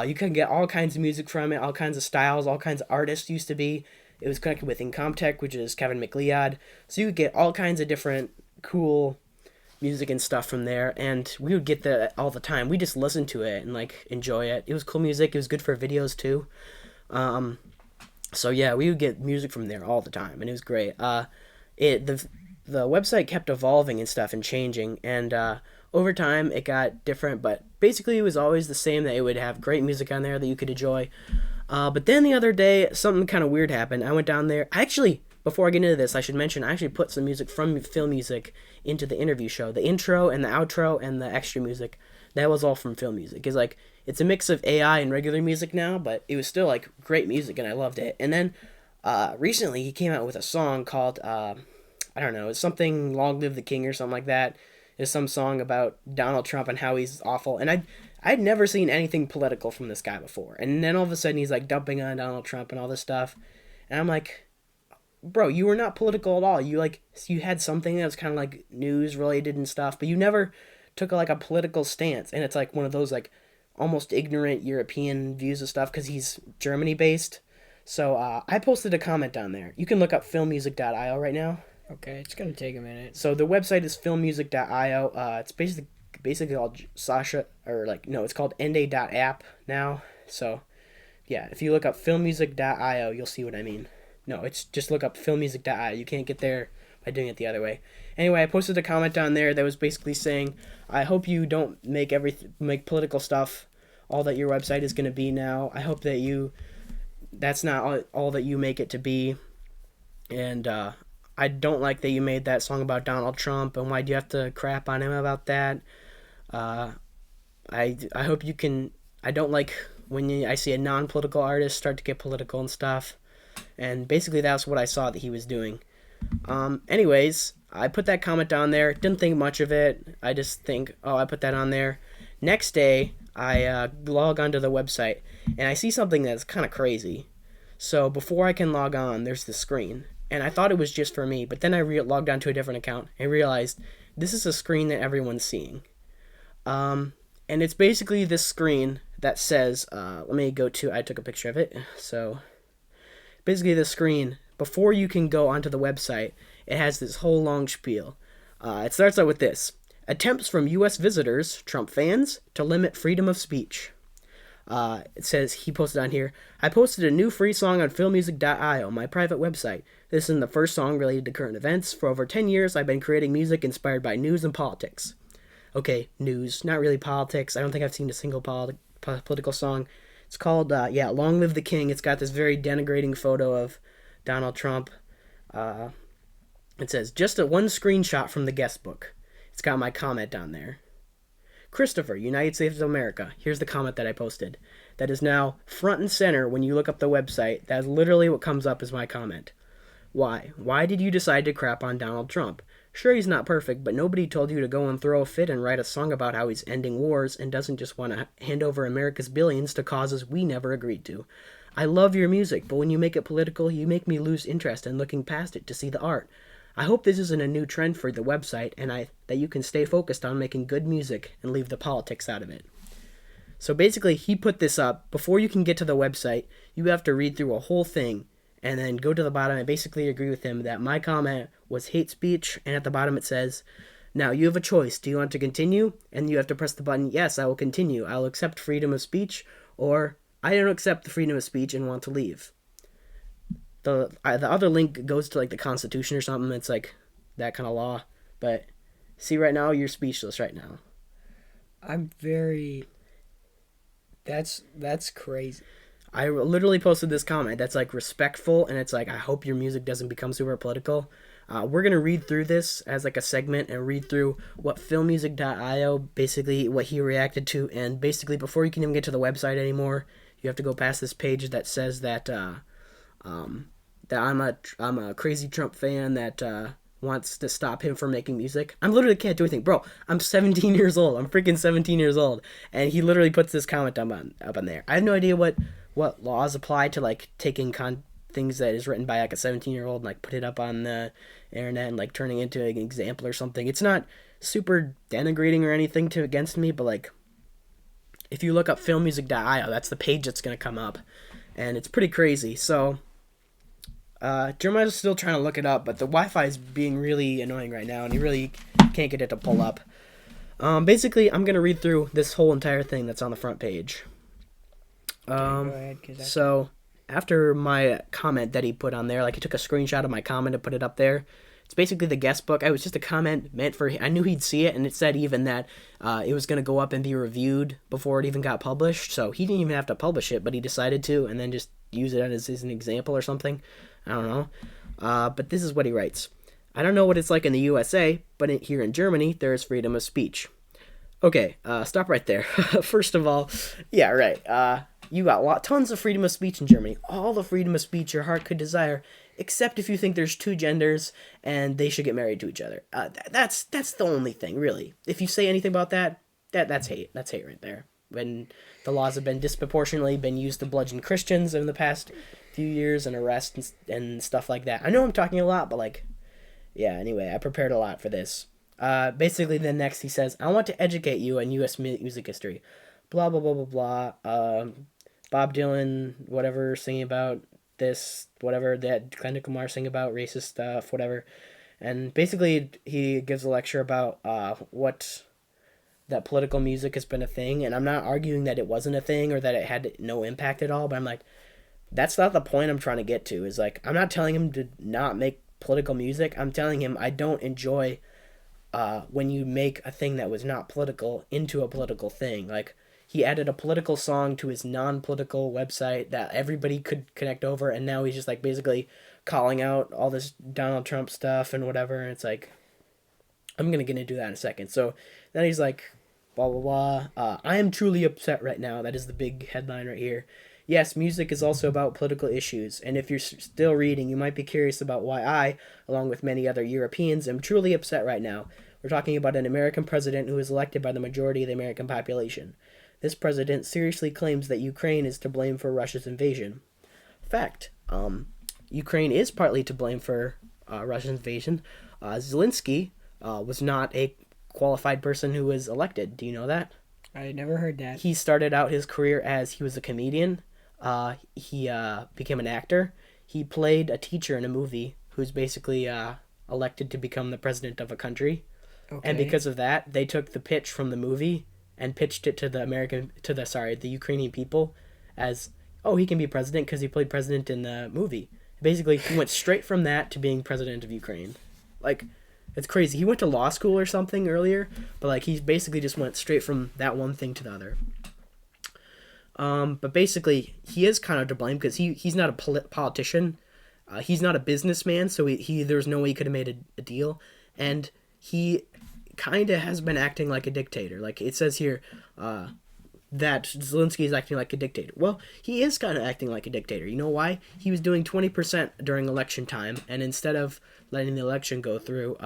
You can get all kinds of music from it, all kinds of styles, all kinds of artists used to be. It was connected with Incomtech, which is Kevin MacLeod. So you could get all kinds of different cool music and stuff from there, and we would get that all the time. We just listened to it and enjoy it. It was cool music. It was good for videos too. So yeah, we would get music from there all the time, and it was great. The website kept evolving and stuff and changing, and over time it got different, but basically it was always the same, that it would have great music on there that you could enjoy. But then the other day something kind of weird happened. I went down there. Before I get into this, I should mention I actually put some music from Filmmusic into the interview show. The intro and the outro and the extra music, that was all from Filmmusic. It's a mix of AI and regular music now, but it was still great music and I loved it. And then recently he came out with a song called I don't know, it's something Long Live the King or something like that. It's some song about Donald Trump and how he's awful. And I'd never seen anything political from this guy before. And then all of a sudden he's dumping on Donald Trump and all this stuff. And I'm like, bro, you were not political at all. You had something that was kind of news related and stuff, but you never took a political stance. And it's one of those almost ignorant European views of stuff because he's Germany based. So I posted a comment down there. You can look up filmmusic.io right now. Okay, it's gonna take a minute. So the website is filmmusic.io. It's basically called it's called ende.app now. So yeah, if you look up filmmusic.io, you'll see what I mean. No, it's just look up filmmusic.io. You can't get there by doing it the other way. Anyway, I posted a comment down there that was basically saying, I hope you don't make political stuff all that your website is going to be now. I hope that you that's not all that you make it to be. And I don't like that you made that song about Donald Trump, and why do you have to crap on him about that? Uh, I hope you can. I don't like when I see a non-political artist start to get political and stuff. And basically, that's what I saw that he was doing. Anyways, I put that comment down there. Didn't think much of it. I just think, oh, I put that on there. Next day, I log onto the website, and I see something that's kind of crazy. So before I can log on, there's the screen. And I thought it was just for me, but then I logged onto a different account and realized this is a screen that everyone's seeing. And it's basically this screen that says, let me go to, I took a picture of it. So basically the screen, before you can go onto the website, it has this whole long spiel. It starts out with this: attempts from U.S. visitors, Trump fans, to limit freedom of speech. It says, he posted on here, I posted a new free song on filmmusic.io, my private website. This isn't the first song related to current events. For over 10 years, I've been creating music inspired by news and politics. Okay, news, not really politics. I don't think I've seen a single political song. It's called, Long Live the King. It's got this very denigrating photo of Donald Trump. It says, just one screenshot from the guest book. It's got my comment on there. Christopher, United States of America. Here's the comment that I posted. That is now front and center when you look up the website. That's literally what comes up as my comment. Why? Why did you decide to crap on Donald Trump? Sure, he's not perfect, but nobody told you to go and throw a fit and write a song about how he's ending wars and doesn't just want to hand over America's billions to causes we never agreed to. I love your music, but when you make it political, you make me lose interest in looking past it to see the art. I hope this isn't a new trend for the website, and that you can stay focused on making good music and leave the politics out of it. So basically, he put this up. Before you can get to the website, you have to read through a whole thing and then go to the bottom and basically agree with him that my comment was hate speech, and at the bottom it says, now you have a choice. Do you want to continue? And you have to press the button, yes, I will continue. I'll accept freedom of speech, or I don't accept the freedom of speech and want to leave. The other link goes to like the Constitution or something. It's like that kind of law. But see, right now you're speechless right now. I'm very. That's crazy. I literally posted this comment that's like respectful, and it's like, I hope your music doesn't become super political. We're gonna read through this as like a segment and read through what filmmusic.io, basically what he reacted to, and basically before you can even get to the website anymore, you have to go past this page that says that that I'm a crazy Trump fan that wants to stop him from making music. I'm literally can't do anything, bro. I'm 17 years old. I'm freaking 17 years old, and he literally puts this comment up on there. I have no idea what laws apply to like taking things that is written by like a 17-year-old and like put it up on the internet and like turning into an example or something. It's not super denigrating or anything against me, but like if you look up filmmusic.io, that's the page that's gonna come up, and it's pretty crazy. So. Jeremiah's still trying to look it up, but the Wi-Fi is being really annoying right now, and he really can't get it to pull up. Basically, I'm going to read through this whole entire thing that's on the front page. Go ahead, so, after my comment that he put on there, like he took a screenshot of my comment and put it up there. It's basically the guest book. It was just a comment meant for, I knew he'd see it, and it said even that it was going to go up and be reviewed before it even got published. So he didn't even have to publish it, but he decided to, and then just use it as an example or something. I don't know. But this is what he writes. I don't know what it's like in the USA, but here in Germany, there is freedom of speech. Okay, stop right there. First of all, yeah, right. You got tons of freedom of speech in Germany. All the freedom of speech your heart could desire, except if you think there's two genders and they should get married to each other. That's the only thing, really. If you say anything about that's hate. That's hate right there. When the laws have been disproportionately been used to bludgeon Christians in the past few years and arrest and stuff like that. I know I'm talking a lot, but like, yeah, anyway, I prepared a lot for this. Basically, then next he says, I want to educate you on U.S. music history. Blah, blah, blah, blah, blah. Bob Dylan, whatever, singing about this, whatever, that Kendrick Lamar singing about racist stuff, whatever. And basically, he gives a lecture about what that political music has been a thing. And I'm not arguing that it wasn't a thing or that it had no impact at all, but I'm like, that's not the point I'm trying to get to. Is like, I'm not telling him to not make political music. I'm telling him I don't enjoy when you make a thing that was not political into a political thing. Like, he added a political song to his non-political website that everybody could connect over, and now he's just like basically calling out all this Donald Trump stuff and whatever. And it's like, I'm gonna get into that in a second. So then he's like, blah blah blah. I am truly upset right now. That is the big headline right here. Yes, music is also about political issues, and if you're still reading, you might be curious about why I, along with many other Europeans, am truly upset right now. We're talking about an American president who is elected by the majority of the American population. This president seriously claims that Ukraine is to blame for Russia's invasion. Fact. Ukraine is partly to blame for Russia's invasion. Zelensky was not a qualified person who was elected. Do you know that? I never heard that. He started out his career as he was a comedian. He became an actor. He played a teacher in a movie who's basically elected to become the president of a country. Okay. And because of that, they took the pitch from the movie and pitched it to the Ukrainian people as, oh, he can be president because he played president in the movie. Basically, he went straight from that to being president of Ukraine. Like, it's crazy. He went to law school or something earlier, but like he basically just went straight from that one thing to the other. But basically, he is kind of to blame because he's not a politician. He's not a businessman, so there's no way he could have made a deal. And he kind of has been acting like a dictator. Like it says here that Zelensky is acting like a dictator. Well, he is kind of acting like a dictator. You know why? He was doing 20% during election time, and instead of letting the election go through,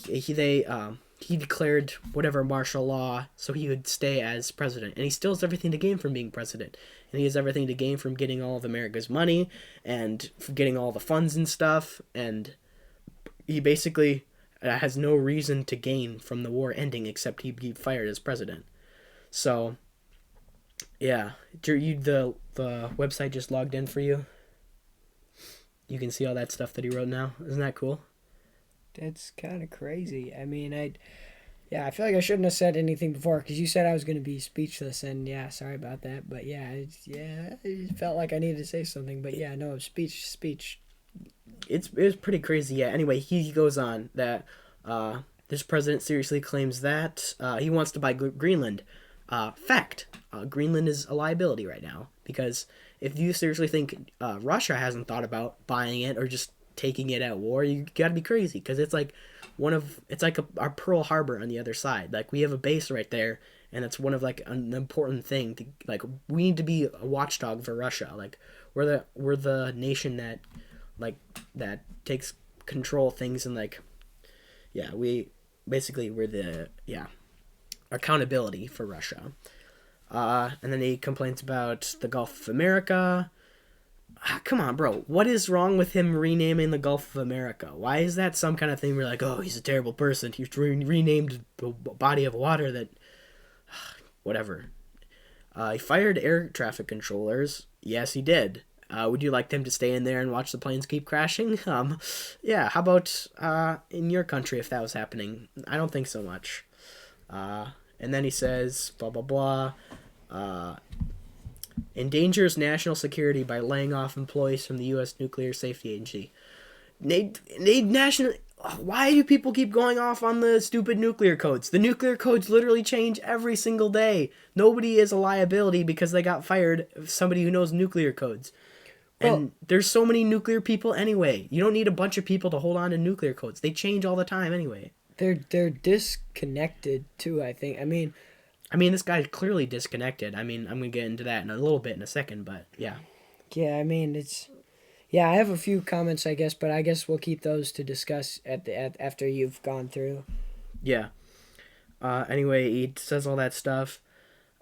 he declared whatever martial law so he would stay as president. And he still has everything to gain from being president. And he has everything to gain from getting all of America's money and getting all the funds and stuff. And he basically has no reason to gain from the war ending except he be fired as president. So, yeah, the website just logged in for you. You can see all that stuff that he wrote now. Isn't that cool? That's kind of crazy. I mean, I feel like I shouldn't have said anything before because you said I was going to be speechless, and yeah, sorry about that. But yeah, it felt like I needed to say something. But yeah, no, speech. It was pretty crazy. Yeah. Anyway, he goes on that this president seriously claims that he wants to buy Greenland. Fact. Greenland is a liability right now because if you seriously think Russia hasn't thought about buying it or just taking it at war, you gotta be crazy because it's like our Pearl Harbor on the other side. Like we have a base right there, and it's one of like an important thing to, like, we need to be a watchdog for Russia. Like we're the nation that takes control of things, and like we're the accountability for Russia. And then he complains about the Gulf of America. Come on, bro. What is wrong with him renaming the Gulf of America? Why is that some kind of thing where like, oh, he's a terrible person. He renamed a body of water that... Whatever. He fired air traffic controllers. Yes, he did. Would you like them to stay in there and watch the planes keep crashing? Yeah, how about in your country if that was happening? I don't think so much. And then he says, blah, blah, blah, endangers national security by laying off employees from the U.S. Nuclear Safety Agency. Why do people keep going off on the stupid nuclear codes? The nuclear codes literally change every single day. Nobody is a liability because they got fired, somebody who knows nuclear codes. Well, and there's so many nuclear people anyway. You don't need a bunch of people to hold on to nuclear codes. They change all the time anyway. They're disconnected too, I think. I mean, this guy's clearly disconnected. I mean, I'm going to get into that in a little bit in a second, but yeah. Yeah, I mean, I have a few comments, I guess, but I guess we'll keep those to discuss after you've gone through. Yeah. Anyway, he says all that stuff.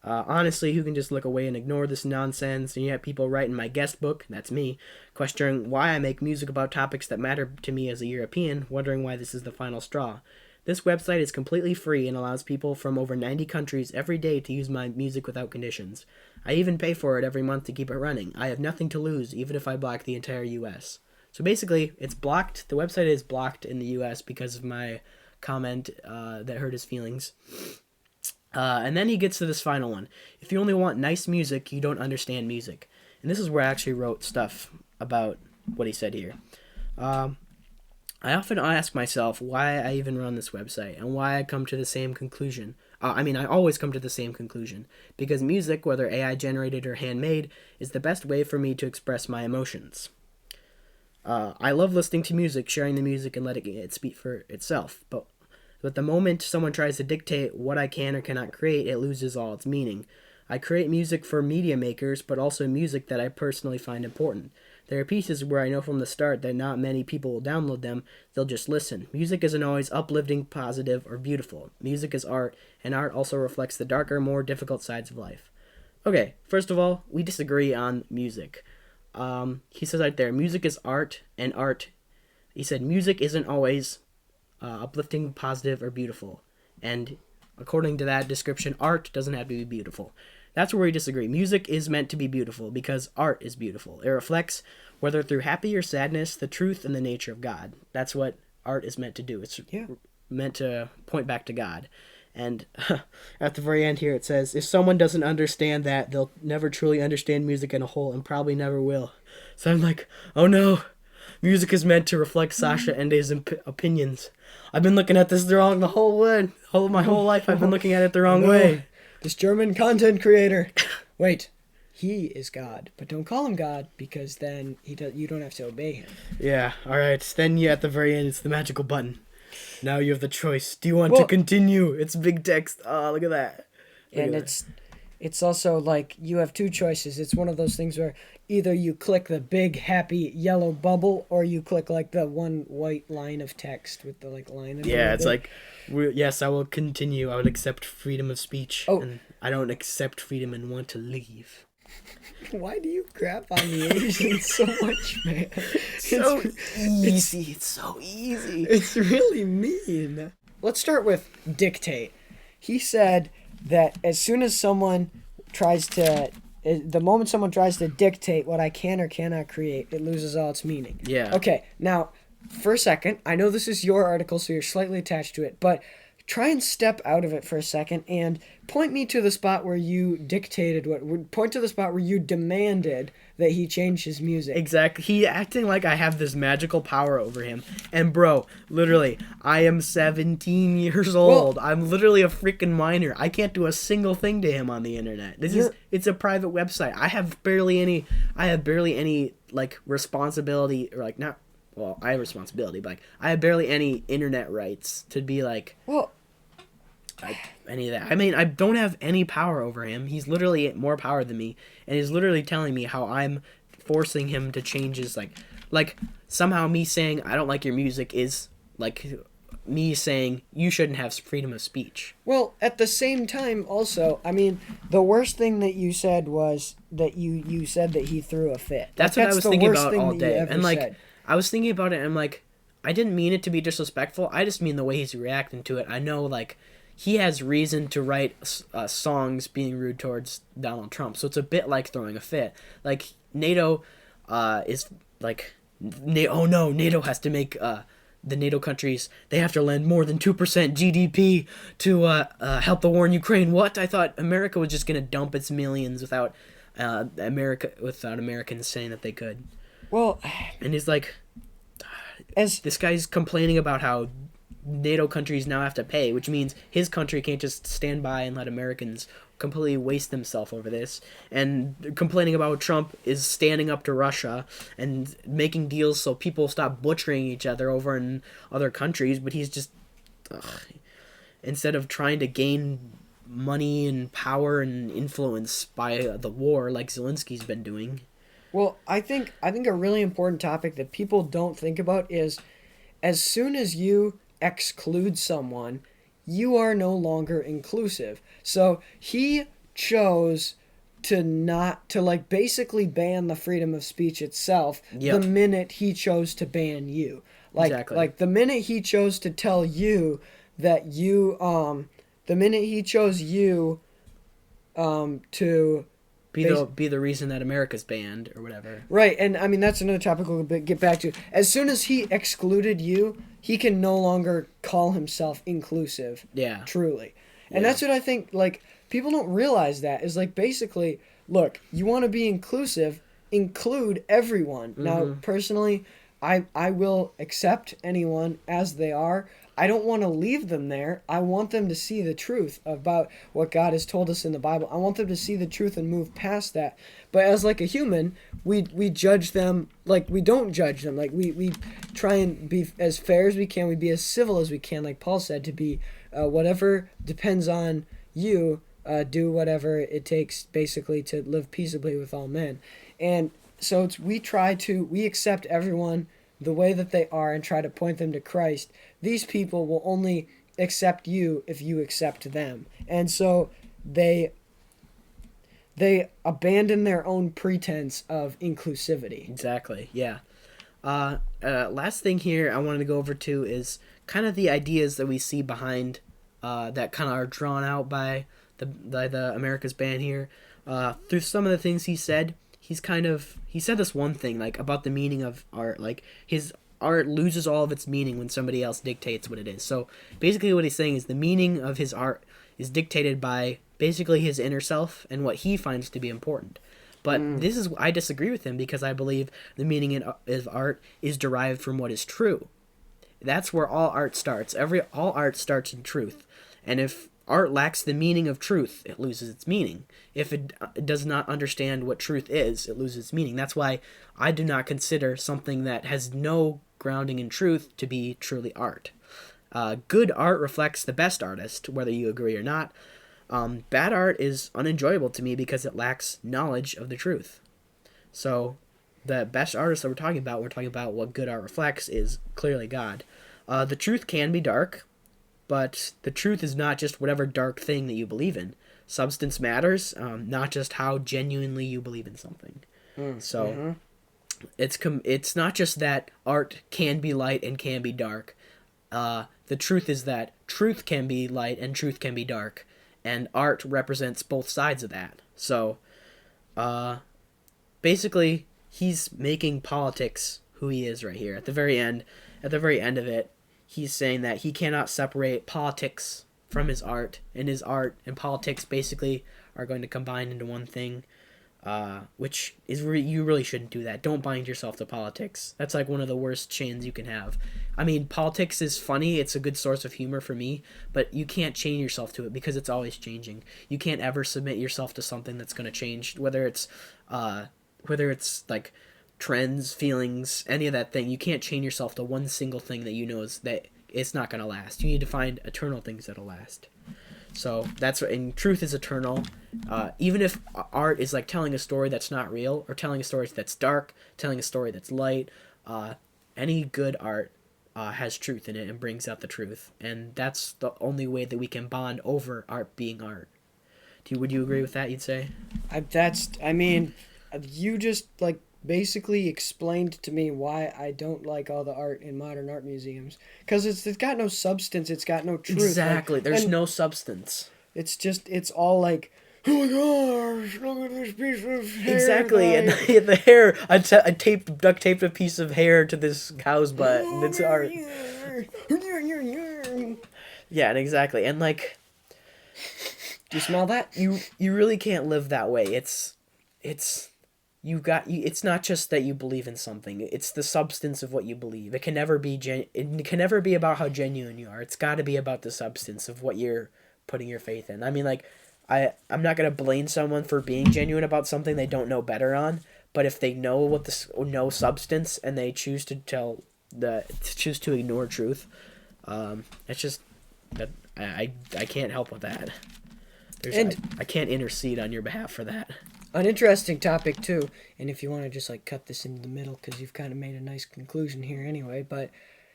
Honestly, who can just look away and ignore this nonsense? And you have people writing my guest book, that's me, questioning why I make music about topics that matter to me as a European, wondering why this is the final straw. This website is completely free and allows people from over 90 countries every day to use my music without conditions. I even pay for it every month to keep it running. I have nothing to lose, even if I block the entire US. So basically, it's blocked. The website is blocked in the US because of my comment that hurt his feelings. And then he gets to this final one. If you only want nice music, you don't understand music. And this is where I actually wrote stuff about what he said here. I often ask myself why I even run this website and why I come to the same conclusion. I always come to the same conclusion. Because music, whether AI generated or handmade, is the best way for me to express my emotions. I love listening to music, sharing the music, and letting it speak for itself. But the moment someone tries to dictate what I can or cannot create, it loses all its meaning. I create music for media makers, but also music that I personally find important. There are pieces where I know from the start that not many people will download them, they'll just listen. Music isn't always uplifting, positive, or beautiful. Music is art, and art also reflects the darker, more difficult sides of life. Okay, first of all, we disagree on music. He says right there, music is art, and art, he said, music isn't always uplifting, positive, or beautiful. And according to that description, art doesn't have to be beautiful. That's where we disagree. Music is meant to be beautiful because art is beautiful. It reflects, whether through happy or sadness, the truth and the nature of God. That's what art is meant to do. It's meant to point back to God. And at the very end here it says, if someone doesn't understand that, they'll never truly understand music in a whole and probably never will. So I'm like, oh no, music is meant to reflect Sacha Ende's opinions. I've been looking at this wrong the whole way. My whole life I've been looking at it the wrong way. This German content creator. Wait, he is God, but don't call him God because then you don't have to obey him. Yeah, all right. Then at the very end, it's the magical button. Now you have the choice. Do you want to continue? It's big text. Oh, look at that. It's also like you have two choices. It's one of those things where either you click the big happy yellow bubble or you click like the one white line of text with the like line. It's like, yes, I will continue. I would accept freedom of speech. Oh. And I don't accept freedom and want to leave. Why do you crap on the Asians so much, man? It's so easy. It's so easy. It's really mean. Let's start with dictate. He said that as soon as someone the moment someone tries to dictate what I can or cannot create, it loses all its meaning. Yeah. Okay, now, for a second, I know this is your article, so you're slightly attached to it, but try and step out of it for a second and point me to the spot where you point to the spot where you demanded that he change his music. Exactly. He acting like I have this magical power over him. And bro, literally, I am 17 years old. Well, I'm literally a freaking minor. I can't do a single thing to him on the internet. It's a private website. I have barely any like responsibility or like not. Well, I have responsibility, but like I have barely any internet rights to be like. Well. Any of that. I mean, I don't have any power over him. He's literally more power than me, and he's literally telling me how I'm forcing him to change his like somehow me saying I don't like your music is like me saying you shouldn't have freedom of speech. Well, at the same time, also, I mean, the worst thing that you said was that you said that he threw a fit. That's what I was thinking about all day, and like I was thinking about it, and I'm like, I didn't mean it to be disrespectful. I just mean the way he's reacting to it. I know like. He has reason to write songs being rude towards Donald Trump, so it's a bit like throwing a fit. Like NATO is like, NATO has to make the NATO countries, they have to lend more than 2% GDP to help the war in Ukraine. What? I thought America was just gonna dump its millions without Americans saying that they could. Well, and he's like, this guy's complaining about how NATO countries now have to pay, which means his country can't just stand by and let Americans completely waste themselves over this, and complaining about Trump is standing up to Russia and making deals so people stop butchering each other over in other countries, but he's just instead of trying to gain money and power and influence by the war like Zelensky's been doing. Well, I think a really important topic that people don't think about is as soon as you exclude someone, you are no longer inclusive. So he chose to like basically ban the freedom of speech itself. Yep. The minute he chose to ban you. Like the minute he chose to tell you that you the minute he chose you to be the reason that America's banned or whatever. Right, and I mean that's another topic we'll get back to. As soon as he excluded you, he can no longer call himself inclusive. Yeah. Truly. And that's what I think, like, people don't realize that, is like basically, look, you want to be inclusive, include everyone. Mm-hmm. Now, personally, I will accept anyone as they are. I don't want to leave them there. I want them to see the truth about what God has told us in the Bible. I want them to see the truth and move past that. But as like a human, we judge them like we don't judge them. Like we try and be as fair as we can. We be as civil as we can, like Paul said, to be whatever depends on you. Do whatever it takes basically to live peaceably with all men. And so we accept everyone the way that they are and try to point them to Christ. These people will only accept you if you accept them. And so they abandon their own pretense of inclusivity. Exactly, yeah. Last thing here I wanted to go over to is kind of the ideas that we see behind that kind of are drawn out by the America's band here. Through some of the things he said, he said this one thing, like, about the meaning of art. Like, his art loses all of its meaning when somebody else dictates what it is. So basically what he's saying is the meaning of his art is dictated by basically his inner self and what he finds to be important. But I disagree with him, because I believe the meaning of art is derived from what is true. That's where all art starts. All art starts in truth. And if art lacks the meaning of truth, it loses its meaning. If it does not understand what truth is, it loses its meaning. That's why I do not consider something that has no grounding in truth to be truly art. Good art reflects the best artist, whether you agree or not. Bad art is unenjoyable to me because it lacks knowledge of the truth. So the best artist that we're talking about what good art reflects, is clearly God. The truth can be dark, but the truth is not just whatever dark thing that you believe in. Substance matters, not just how genuinely you believe in something. So it's not just that art can be light and can be dark. The truth is that truth can be light and truth can be dark, and art represents both sides of that. So basically, he's making politics who he is right here. At the very end of it, he's saying that he cannot separate politics from his art, and his art and politics basically are going to combine into one thing, which is you really shouldn't do that. Don't bind yourself to politics. That's like one of the worst chains you can have. I mean, politics is funny. It's a good source of humor for me, but you can't chain yourself to it because it's always changing. You can't ever submit yourself to something that's going to change, whether it's like trends, feelings, any of that thing. You can't chain yourself to one single thing that you know is that it's not going to last. You need to find eternal things that'll last. So and truth is eternal. Even if art is like telling a story that's not real, or telling a story that's dark, telling a story that's light, any good art has truth in it and brings out the truth. And that's the only way that we can bond over art being art. Would you agree with that, you'd say? You just like basically explained to me why I don't like all the art in modern art museums, because it's got no substance, it's got no truth. Exactly, there's no substance. It's all like, oh my gosh, look at this piece of hair. Exactly, and the hair, I duct taped a piece of hair to this cow's butt, and it's art. Yeah, and exactly, and like, do you smell that? You really can't live that way. It's not just that you believe in something. It's the substance of what you believe. It can never be about how genuine you are. It's got to be about the substance of what you're putting your faith in. I mean, like, I'm not gonna blame someone for being genuine about something they don't know better on. But if they know no substance and they choose to ignore truth, it's just that I can't help with that. I can't intercede on your behalf for that. An interesting topic too, and if you want to just like cut this into the middle because you've kind of made a nice conclusion here anyway, but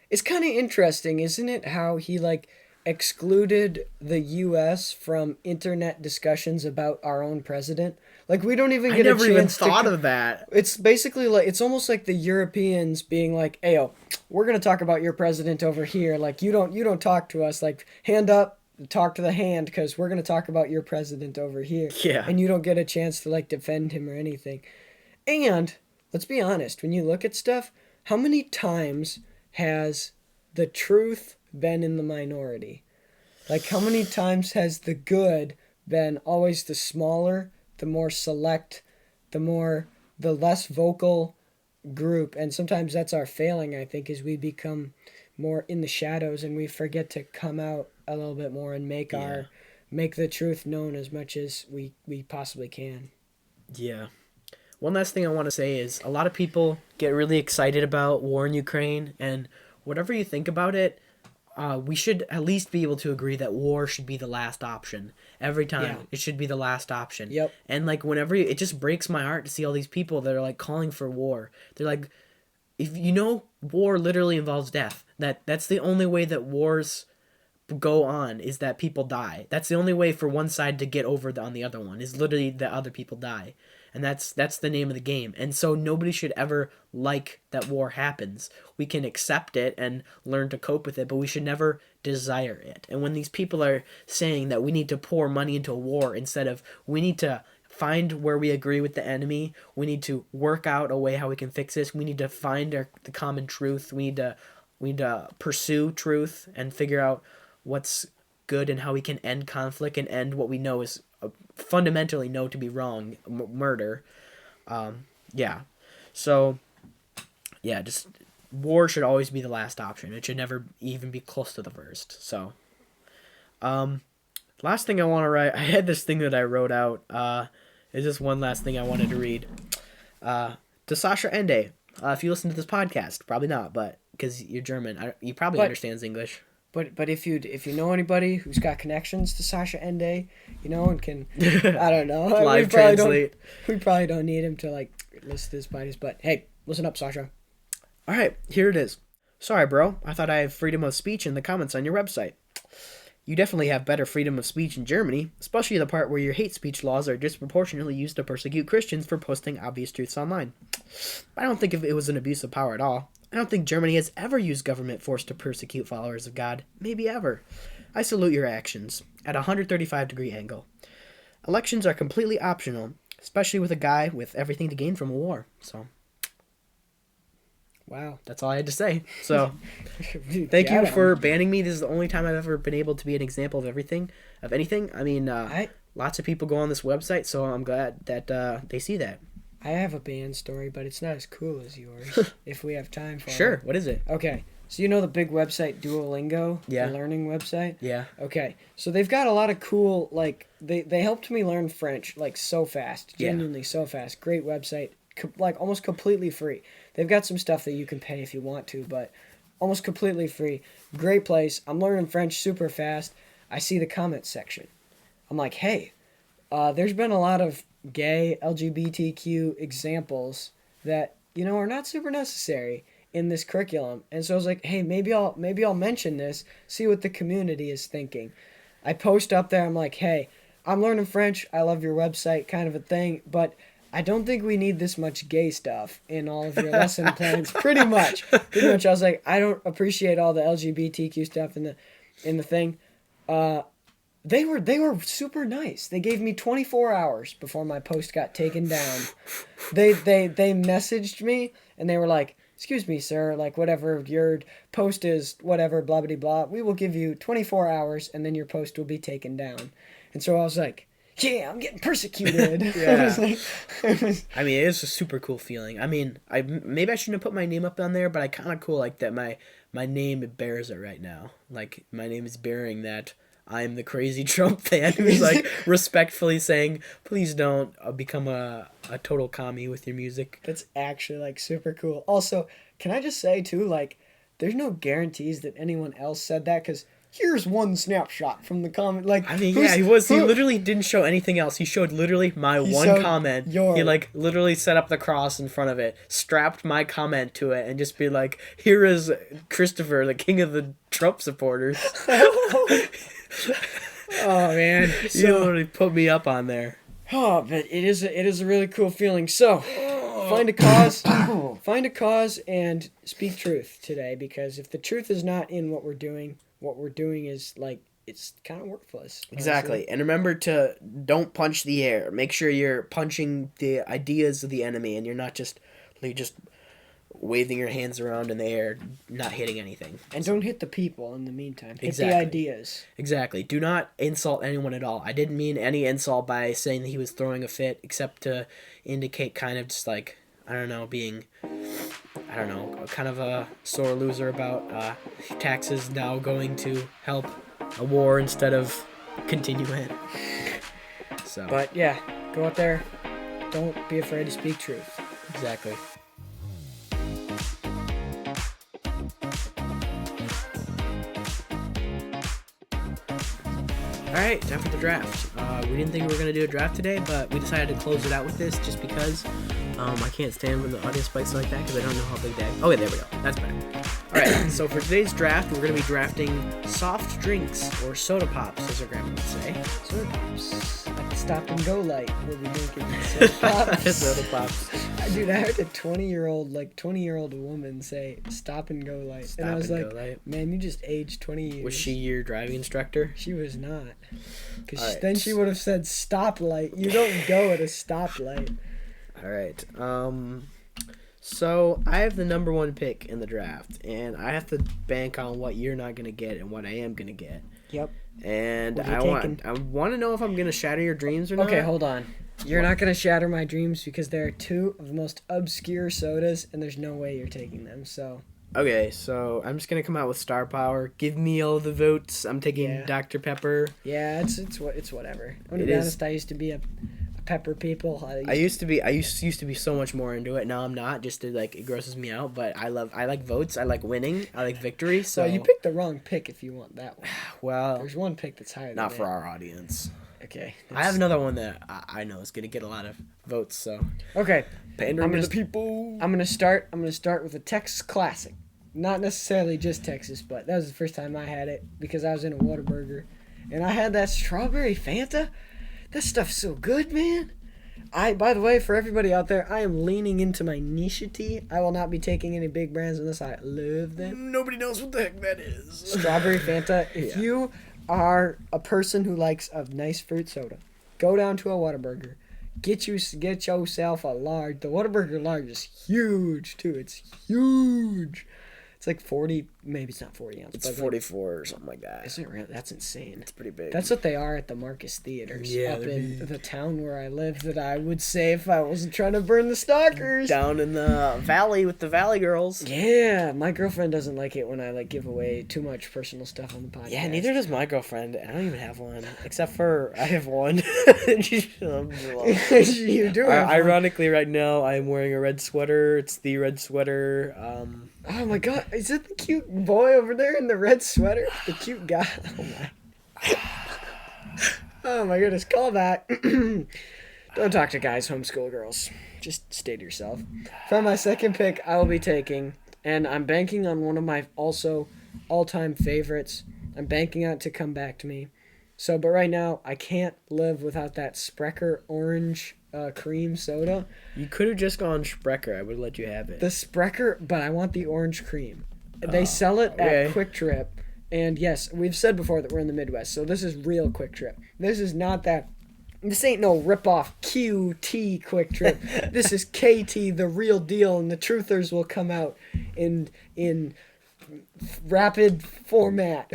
it's kind of interesting, isn't it, how he like excluded the U.S. from internet discussions about our own president? Like, we don't even get a chance to... I never even thought of that. It's basically like, it's almost like the Europeans being like, "Ayo, we're going to talk about your president over here. Like, you don't talk to us. Like, hand up. Talk to the hand, because we're going to talk about your president over here." Yeah. And you don't get a chance to like defend him or anything. And let's be honest, when you look at stuff, how many times has the truth been in the minority? Like, how many times has the good been always the smaller, the more select, the less vocal group? And sometimes that's our failing, I think, is we become more in the shadows, and we forget to come out a little bit more and make the truth known as much as we possibly can. Yeah. One last thing I want to say is a lot of people get really excited about war in Ukraine, and whatever you think about it, we should at least be able to agree that war should be the last option. Every time, Yeah. it should be the last option. Yep. And, like, whenever it just breaks my heart to see all these people that are, like, calling for war. They're like, if you know, war literally involves death. That's the only way that wars go on, is that people die. That's the only way for one side to get over on the other one, is literally that other people die. And that's the name of the game. And so nobody should ever like that war happens. We can accept it and learn to cope with it, but we should never desire it. And when these people are saying that we need to pour money into a war instead of we need to find where we agree with the enemy, we need to work out a way how we can fix this, we need to find the common truth, we need to pursue truth and figure out what's good and how we can end conflict and end what we know is fundamentally know to be wrong, murder. So just war should always be the last option. It should never even be close to the first. So last thing I want to write, I had this thing that I wrote out. Is just one last thing I wanted to read to Sacha Ende. If you listen to this podcast, probably not, but because you're German, you probably understands English. But if you know anybody who's got connections to Sacha Ende, and can, I don't know, Live translate. We probably don't need him to like listen to this podcast. But hey, listen up, Sacha. All right, here it is. Sorry, bro. I thought I have freedom of speech in the comments on your website. You definitely have better freedom of speech in Germany, especially the part where your hate speech laws are disproportionately used to persecute Christians for posting obvious truths online. I don't think it was an abuse of power at all. I don't think Germany has ever used government force to persecute followers of God. Maybe ever. I salute your actions. At a 135-degree angle. Elections are completely optional, especially with a guy with everything to gain from a war. So, wow. That's all I had to say. So, thank you for banning me. This is the only time I've ever been able to be an example of anything. I mean, lots of people go on this website, so I'm glad that they see that. I have a band story, but it's not as cool as yours, if we have time for it. Sure. What is it? Okay. So you know the big website Duolingo? Yeah. The learning website? Yeah. Okay. So they've got a lot of cool, like, they helped me learn French, like, so fast. Genuinely so fast. Great website. Like, almost completely free. They've got some stuff that you can pay if you want to, but almost completely free. Great place. I'm learning French super fast. I see the comments section. I'm like, hey, there's been a lot of gay LGBTQ examples that are not super necessary in this curriculum, and so I was like, hey, maybe I'll mention this, see what the community is thinking. I post up there, I'm like, hey, I'm learning French, I love your website, kind of a thing, but I don't think we need this much gay stuff in all of your lesson plans. Pretty much I was like, I don't appreciate all the LGBTQ stuff in the thing. They were super nice. They gave me 24 hours before my post got taken down. They messaged me and they were like, excuse me, sir, like whatever your post is, whatever, blah, blah, blah. We will give you 24 hours and then your post will be taken down. And so I was like, yeah, I'm getting persecuted. Yeah. I mean, it is a super cool feeling. I mean, maybe I shouldn't have put my name up on there, but I kind of cool like that my name bears it right now. Like, my name is bearing that. I'm the crazy Trump fan who's like respectfully saying, please don't become a total commie with your music. That's actually like super cool. Also, can I just say too, like, there's no guarantees that anyone else said that, because here's one snapshot from the comment. Like, I mean, he literally didn't show anything else. He showed literally my one comment. He like literally set up the cross in front of it, strapped my comment to it, and just be like, here is Christopher, the king of the Trump supporters. Oh man, you literally put me up on there. Oh, but it is a really cool feeling. So find a cause and speak truth today, because if the truth is not in what we're doing is like, it's kind of worthless. Honestly. Exactly. And remember to don't punch the air. Make sure you're punching the ideas of the enemy and you're not just waving your hands around in the air, not hitting anything. And don't hit the people in the meantime. Hit the ideas. Exactly. Do not insult anyone at all. I didn't mean any insult by saying that he was throwing a fit, except to indicate kind of just like, I don't know, being I don't know, kind of a sore loser about taxes now going to help a war instead of continue it. So. But yeah, go out there. Don't be afraid to speak truth. Exactly. All right, time for the draft. We didn't think we were going to do a draft today, but we decided to close it out with this just because I can't stand when the audio spikes like that because I don't know how big they are. Okay, there we go. That's better. All right, so for today's draft, we're going to be drafting soft drinks or soda pops, as our grandma would say. Soda pops. Like the stop and go light. We'll be drinking soda pops. Soda pops. Dude, I heard a 20-year-old woman say stop and go light. Stop and I was and like, go light. Man, you just aged 20 years. Was she your driving instructor? She was not. Because All right. then she would have said stoplight. You don't go at a stoplight. All right. So I have the number one pick in the draft, and I have to bank on what you're not gonna get and what I am gonna get. Yep. And What are I you want to know if I'm gonna shatter your dreams or not. Okay, hold on. You're not going to shatter my dreams because there are two of the most obscure sodas, and there's no way you're taking them, so... Okay, so I'm just gonna come out with star power. Give me all the votes. I'm taking Yeah. Dr. Pepper. Yeah, it's whatever. I'm gonna It be is- honest, I used to be a pepper people. I used to be so much more into it. Now I'm not. Just to, like, it grosses me out. But I like votes. I like winning. I like victory. So Well, you picked the wrong pick if you want that one. well, There's one pick that's higher not than for that. our audience. Okay. I have another one that I know is gonna get a lot of votes. So Okay. pandering I'm to the gonna- people. I'm gonna start with a Texas classic. Not necessarily just Texas, but that was the first time I had it because I was in a Whataburger, and I had that strawberry Fanta. That stuff's so good, man. By the way, for everybody out there, I am leaning into my niche-ity. I will not be taking any big brands unless I love them. Nobody knows what the heck that is. Strawberry Fanta. If Yeah. you are a person who likes a nice fruit soda, go down to a Whataburger. Get yourself a large. The Whataburger large is huge too. It's huge. It's like 40. Maybe it's not 40 ounce. It's but 44 or something like that. Isn't it real? That's insane. It's pretty big. That's what they are at the Marcus Theaters Yeah, up they're in big. the town where I live. That I would say if I wasn't trying to burn the stalkers. down in the valley with the Valley Girls. Yeah, my girlfriend doesn't like it when I like give away too much personal stuff on the podcast. Yeah, neither does my girlfriend. I don't even have one, except for I have one. You do. Have one. Ironically, right now I'm wearing a red sweater. It's the red sweater. Oh my god, is it the cute boy over there in the red sweater? The cute guy. Oh my. Oh my goodness, call back. Don't talk to guys, homeschool girls. Just stay to yourself. For my second pick, I will be taking, and I'm banking on one of my also all-time favorites. I'm banking on it to come back to me. So, but right now, I can't live without that Sprecher orange cream soda. You could have just gone Sprecher. I would let you have it. The Sprecher, but I want the orange cream. They sell it okay. at Quick Trip. And yes, we've said before that we're in the Midwest, so this is real Quick Trip. This is not that. This ain't no rip-off QT Quick Trip. This is KT, the real deal, and the truthers will come out in rapid format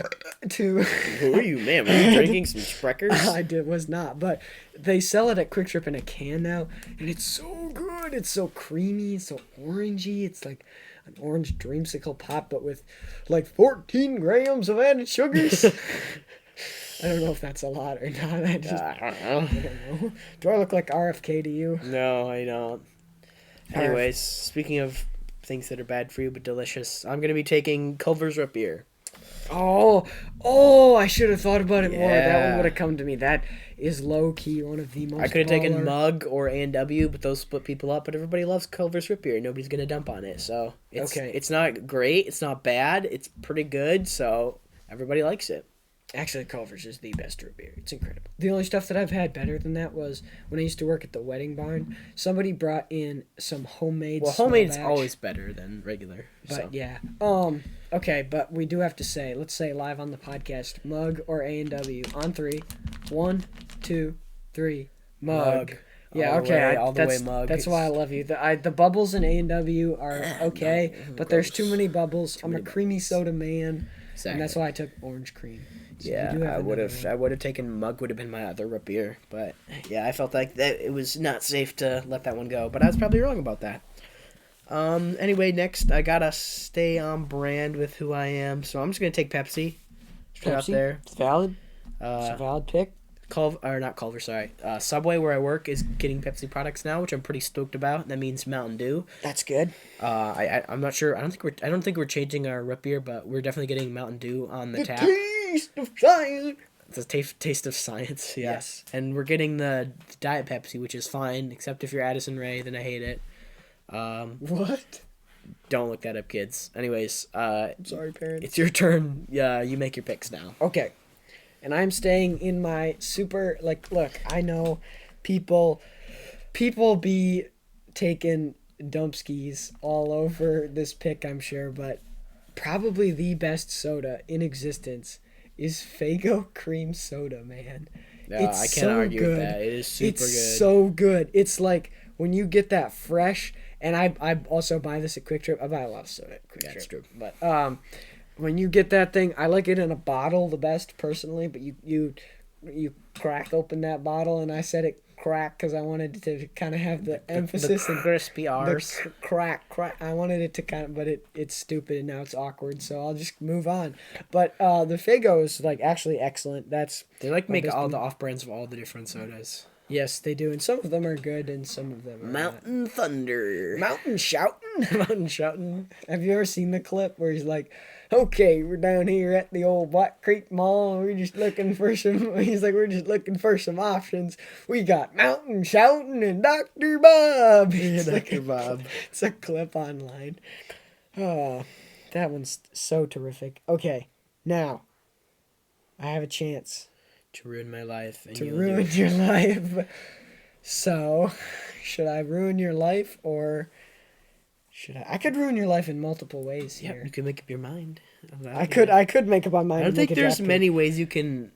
to. Who are you, man? Were you drinking some Sprechers? I was not, but they sell it at Quick Trip in a can now, and it's so good. It's so creamy, it's so orangey. It's like an orange dreamsicle pop, but with like 14 grams of added sugars. I don't know if that's a lot or not. I don't know. I don't know. Do I look like RFK to you? No, I don't. Anyways, speaking of things that are bad for you but delicious, I'm going to be taking Culvers root beer. Oh, I should have thought about it more. That Yeah. one would have come to me. That is low-key one of the most I could have taken baller- Mug or A&W, but those split people up. But everybody loves Culver's root beer. Nobody's going to dump on it. So Okay. It's not great. It's not bad. It's pretty good. So everybody likes it. Actually, Culvers is the best root beer. It's incredible. The only stuff that I've had better than that was when I used to work at the wedding barn. Somebody brought in some homemade. Well, small homemade is batch, always better than regular. But so. yeah. Okay, but we do have to say, let's say live on the podcast, Mug or A&W on 3. 1, 2, 3. Mug. Yeah, All the okay. way- all the that's way Mug. that's why I love you. The bubbles in A&W are okay, but there's too gross. many bubbles. I'm a many creamy soda man, Exactly. and that's why I took orange cream. So Yeah, you do I would another have. one. I would have taken Mug. Would have been my other root beer, but yeah, I felt like that it was not safe to let that one go. But I was probably wrong about that. Anyway, next I gotta stay on brand with who I am, so I'm just gonna take Pepsi. Straight out there. It's valid. It's a valid pick. Not Culver, sorry. Subway, where I work, is getting Pepsi products now, which I'm pretty stoked about. That means Mountain Dew. That's good. I'm not sure. I don't think we're changing our root beer, but we're definitely getting Mountain Dew on the tap. Taste of science. The taste of science. Yeah. Yes. And we're getting the Diet Pepsi, which is fine, except if you're Addison Rae, then I hate it. What? Don't look that up, kids. Anyways, I'm sorry, parents. it's your turn. Yeah, you make your picks now. Okay. And I'm staying in my super, like, look, I know people be taking dump skis all over this pick, I'm sure, but probably the best soda in existence is Faygo cream soda, man. No, It's I can't so argue good. with that. It is super It's good. so good. It's like when you get that fresh, and I also buy this at Quick Trip. I buy a lot of soda at Quick Trip. That's true. But when you get that thing, I like it in a bottle the best personally. But you crack open that bottle, and I said it crack because I wanted to kind of have the emphasis the crispy R's. Crack. I wanted it to kind of, but it's stupid and now it's awkward. So I'll just move on. But the Faygo is like actually excellent. They like make all the off brands of all the different sodas. Yes, they do, and some of them are good, and some of them are Mountain Thunder. not. Mountain shouting. Have you ever seen the clip where he's like, "Okay, we're down here at the old Black Creek Mall. We're just looking for some." He's like, "We're just looking for some options. We got Mountain Shouting and Dr. Bob." It's like Dr. Bob. It's a clip online. Oh, that one's so terrific. Okay, now I have a chance To ruin my life. And to you'll ruin do it. your life. So, should I ruin your life or should I? I could ruin your life in multiple ways Yep, here. you can make up your mind. I could make up my mind. I don't and think make a there's draft many ways you can.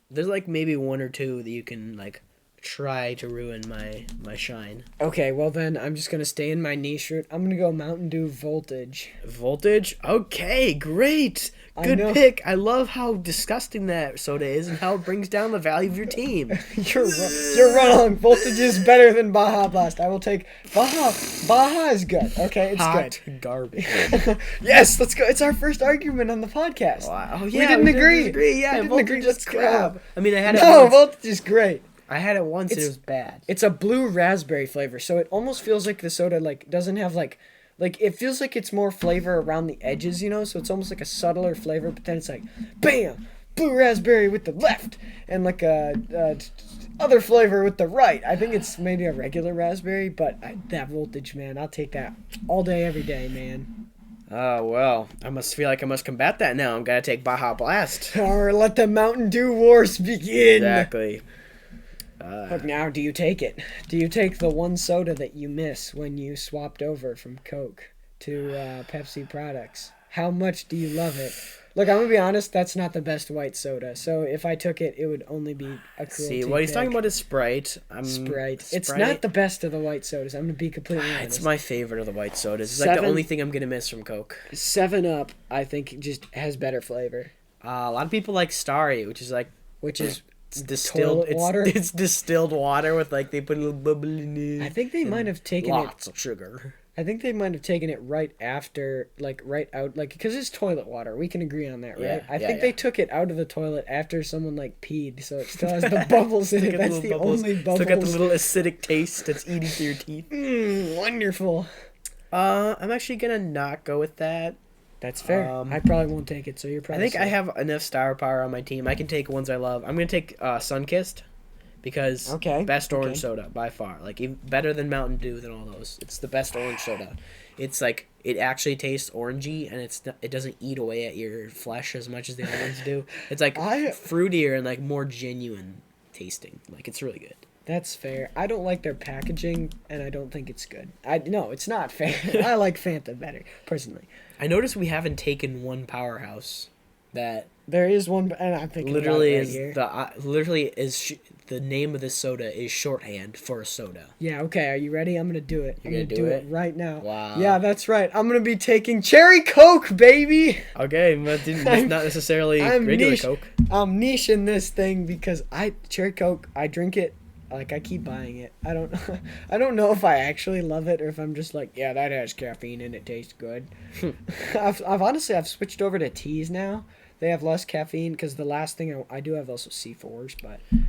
There's like maybe one or two that you can like try to ruin my shine. pick. Okay, well then I'm just gonna stay in my niche route. I'm gonna go Mountain Dew Voltage. Voltage? Okay, great. I Good know. pick. I love how disgusting that soda is and how it brings down the value of your team. You're wrong. Voltage is better than Baja Blast. I will take Baja. Baja is good. Okay, it's Hot good. garbage. Yes, let's go. It's our first argument on the podcast. Wow. Oh, We yeah, didn't agree. Yeah, We didn't Voltage agree. is Let's go. crap. I mean, I had it No, once. Voltage is great. I had it once and it It's- was bad. It's a blue raspberry flavor, so it almost feels like the soda like doesn't have like it feels like it's more flavor around the edges, you know. So it's almost like a subtler flavor, but then it's like, bam, blue raspberry with the left, and like a other flavor with the right. I think it's maybe a regular raspberry, but that Voltage, man, I'll take that all day, every day, man. Oh, well, I must feel like I must combat that now. I'm going to take Baja Blast. Or let the Mountain Dew Wars begin. Exactly. But now, do you take it? Do you take the one soda that you miss when you swapped over from Coke to Pepsi products? How much do you love it? Look, I'm gonna be honest. That's not the best white soda. So if I took it, it would only be a cruelty. See, what he's pick. talking about is Sprite. Sprite. It's not the best of the white sodas. I'm gonna be completely honest. It's my favorite of the white sodas. It's like the 7 only thing I'm going to miss from Coke. 7-Up, I think, just has better flavor, A lot of people like Starry, which is like which is it's distilled toilet water? It's distilled water with like they put a little bubble in it. I think they might have taken it. Lots of sugar. I think they might have taken it right after, like, right out, like, because it's toilet water. We can agree on that, right? Yeah, I think yeah. they took it out of the toilet after someone, like, peed, so it still has the bubbles in it. That's the only bubbles. Still got the little acidic taste that's eating through your teeth. Wonderful. I'm actually gonna not go with that. That's fair. Um, I probably won't take it, so you're I probably think I have enough star power on my team. I can take ones I love. I'm gonna take Sunkist because best orange soda by far. Like even better than Mountain Dew than all those. It's the best orange soda. It's like it actually tastes orangey and it doesn't eat away at your flesh as much as the other ones do. It's like fruitier and like more genuine tasting. Like it's really good. That's fair. I don't like their packaging, and I don't think it's good. No, it's not fair. I like Fanta better, personally. I noticed we haven't taken one powerhouse that There is one, and I'm thinking literally about it right is here. the name of this soda is shorthand for a soda. Yeah, okay, are you ready? I'm gonna do it. You're I'm gonna gonna do do it? it right now. Wow. Yeah, that's right. I'm gonna be taking Cherry Coke, baby! Okay, but it's not necessarily I'm regular niche. Coke. I'm niching this thing because Cherry Coke, I drink it I keep buying it. I don't I don't know if I actually love it or if I'm just like, yeah, that has caffeine and it tastes good. I've honestly I've switched over to teas now. They have less caffeine because the last thing I do have also C4s,